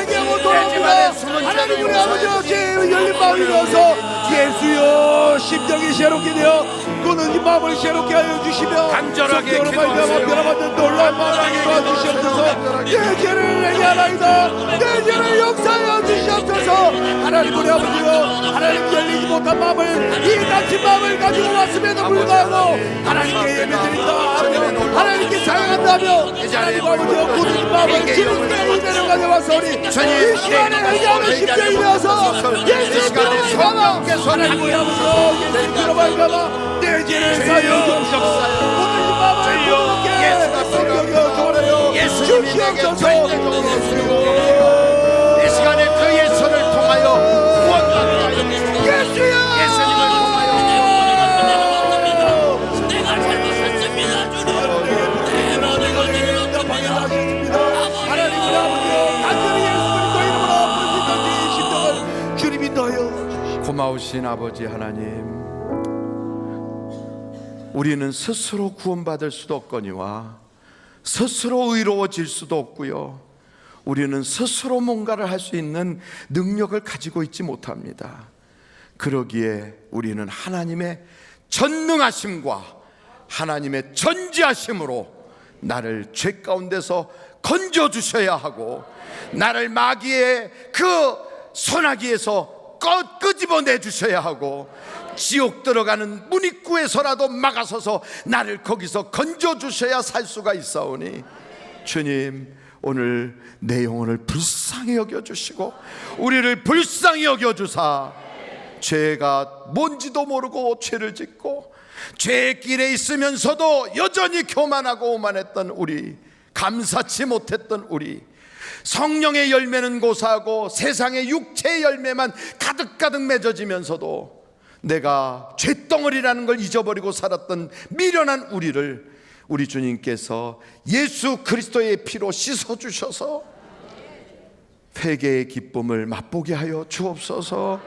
주시고 내 집안에 숨은 죄를 우리 아버지여 죄의 열린 마음이 되어서 예수여 심정이 새롭게 되어 그는 이 마음을 새롭게 하여 주시며 간절하게 기도하며 변화받는 놀라운 마음을 도와주시옵소서. 내 죄를 회개하나이다. 내 죄를 용서하여 주시옵소서. 하나님 우리 아버지여, 하나님 열리지 못한 마음을 이 같은 마음을 가지고 왔음에도 불구하고 하나님께 예배드린다 하며 하나님께 사랑한다며 하나님 아버지와 굳은 마음을 주님께 이대로 가져와서 우리 이 시간에 회개하는 심정이 되어서 예수님께로 가마 하나님의 아버지와 예수님께로 가마 내 죄를 사여 주옵소서. 오늘 이 마음을 부드럽게 성령여 주시옵소서. 이 시간에 그의 손을 통하여 구원받게 하여 주옵소서. 예수님을 통하여 내가 잘못했습니다. 하나님의 아버지여 간절히 예수 그리스도 이름으로 부르짖는 이 심정을 주님 인도하여 고마우신 아버지 하나님, 우리는 스스로 구원받을 수도 없거니와 스스로 의로워질 수도 없고요, 우리는 스스로 뭔가를 할 수 있는 능력을 가지고 있지 못합니다. 그러기에 우리는 하나님의 전능하심과 하나님의 전지하심으로 나를 죄 가운데서 건져주셔야 하고, 나를 마귀의 그 소나기에서 끄집어내 주셔야 하고, 지옥 들어가는 문입구에서라도 막아서서 나를 거기서 건져주셔야 살 수가 있사오니, 주님 오늘 내 영혼을 불쌍히 여겨주시고 우리를 불쌍히 여겨주사, 죄가 뭔지도 모르고 죄를 짓고 죄의 길에 있으면서도 여전히 교만하고 오만했던 우리, 감사치 못했던 우리, 성령의 열매는 고사하고 세상의 육체의 열매만 가득가득 맺어지면서도 내가 죄덩어리라는 걸 잊어버리고 살았던 미련한 우리를 우리 주님께서 예수 그리스도의 피로 씻어주셔서 회개의 기쁨을 맛보게 하여 주옵소서.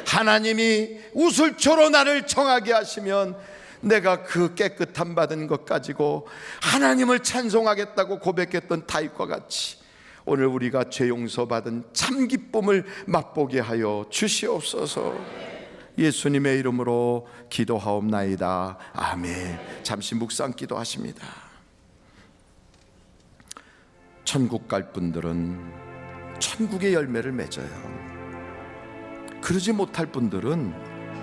하나님이 우슬초로 나를 정하게 하시면 내가 그 깨끗함 받은 것 가지고 하나님을 찬송하겠다고 고백했던 다윗과 같이 오늘 우리가 죄 용서받은 참 기쁨을 맛보게 하여 주시옵소서. 예수님의 이름으로 기도하옵나이다. 아멘. 잠시 묵상 기도하십니다. 천국 갈 분들은 천국의 열매를 맺어요. 그러지 못할 분들은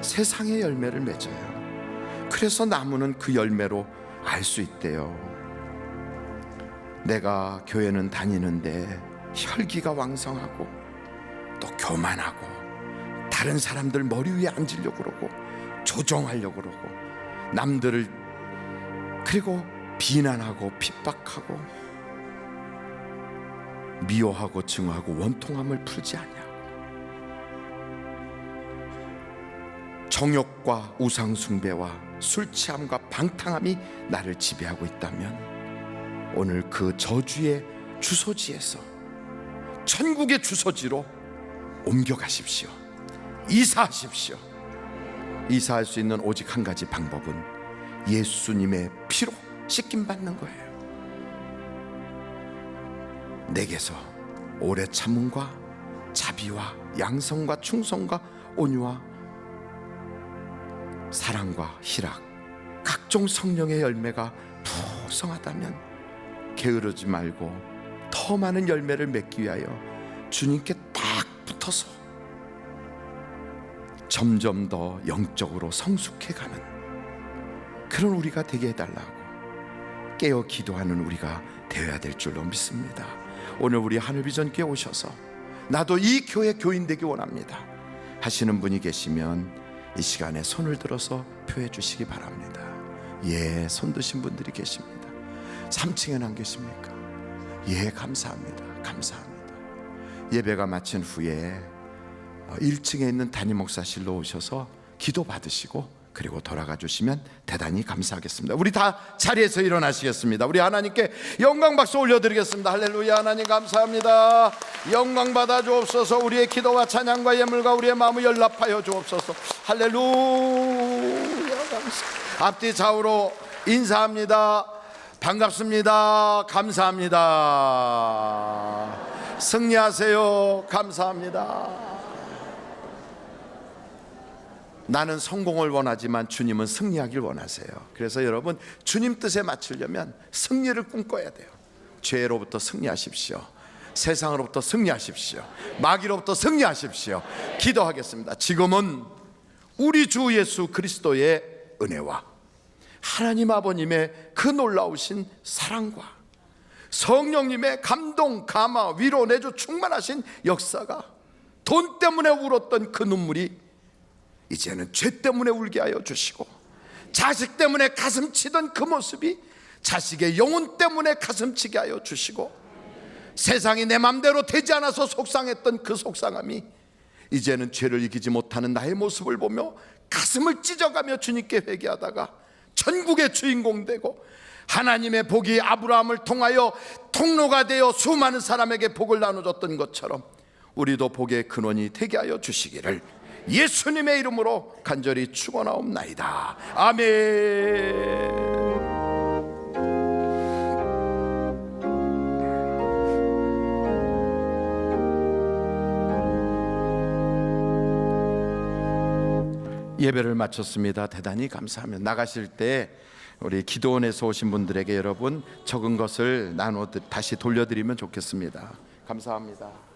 세상의 열매를 맺어요. 그래서 나무는 그 열매로 알 수 있대요. 내가 교회는 다니는데 혈기가 왕성하고 또 교만하고 다른 사람들 머리 위에 앉으려고 그러고 조종하려고 그러고 남들을 그리고 비난하고 핍박하고 미워하고 증오하고 원통함을 풀지 않냐고, 정욕과 우상숭배와 술취함과 방탕함이 나를 지배하고 있다면 오늘 그 저주의 주소지에서 천국의 주소지로 옮겨가십시오. 이사하십시오. 이사할 수 있는 오직 한 가지 방법은 예수님의 피로 씻김 받는 거예요. 내게서 오래 참음과 자비와 양성과 충성과 온유와 사랑과 희락, 각종 성령의 열매가 풍성하다면 게으르지 말고 더 많은 열매를 맺기 위하여 주님께 딱 붙어서 점점 더 영적으로 성숙해가는 그런 우리가 되게 해달라고 깨어 기도하는 우리가 되어야 될 줄로 믿습니다. 오늘 우리 하늘비전교회 오셔서 나도 이 교회 교인 되기 원합니다 하시는 분이 계시면 이 시간에 손을 들어서 표해 주시기 바랍니다. 예, 손 드신 분들이 계십니다. 3층에는 안 계십니까? 예, 감사합니다. 감사합니다. 예배가 마친 후에 1층에 있는 담임 목사실로 오셔서 기도 받으시고 그리고 돌아가 주시면 대단히 감사하겠습니다. 우리 다 자리에서 일어나시겠습니다. 우리 하나님께 영광 박수 올려드리겠습니다. 할렐루야. 하나님 감사합니다. 영광 받아 주옵소서. 우리의 기도와 찬양과 예물과 우리의 마음을 연락하여 주옵소서. 할렐루야. 감사. 앞뒤 좌우로 인사합니다. 반갑습니다. 감사합니다. 승리하세요. 감사합니다. 나는 성공을 원하지만 주님은 승리하길 원하세요. 그래서 여러분 주님 뜻에 맞추려면 승리를 꿈꿔야 돼요. 죄로부터 승리하십시오. 세상으로부터 승리하십시오. 마귀로부터 승리하십시오. 기도하겠습니다. 지금은 우리 주 예수 그리스도의 은혜와 하나님 아버님의 그 놀라우신 사랑과 성령님의 감동, 감화, 위로, 내주 충만하신 역사가 돈 때문에 울었던 그 눈물이 이제는 죄 때문에 울게 하여 주시고, 자식 때문에 가슴 치던 그 모습이 자식의 영혼 때문에 가슴 치게 하여 주시고, 세상이 내 맘대로 되지 않아서 속상했던 그 속상함이 이제는 죄를 이기지 못하는 나의 모습을 보며 가슴을 찢어가며 주님께 회개하다가 천국의 주인공 되고, 하나님의 복이 아브라함을 통하여 통로가 되어 수많은 사람에게 복을 나눠줬던 것처럼 우리도 복의 근원이 되게 하여 주시기를 예수님의 이름으로 간절히 축원하옵나이다. 아멘. 예배를 마쳤습니다. 대단히 감사하며 나가실 때 우리 기도원에서 오신 분들에게 여러분 적은 것을 다시 돌려드리면 좋겠습니다. 감사합니다.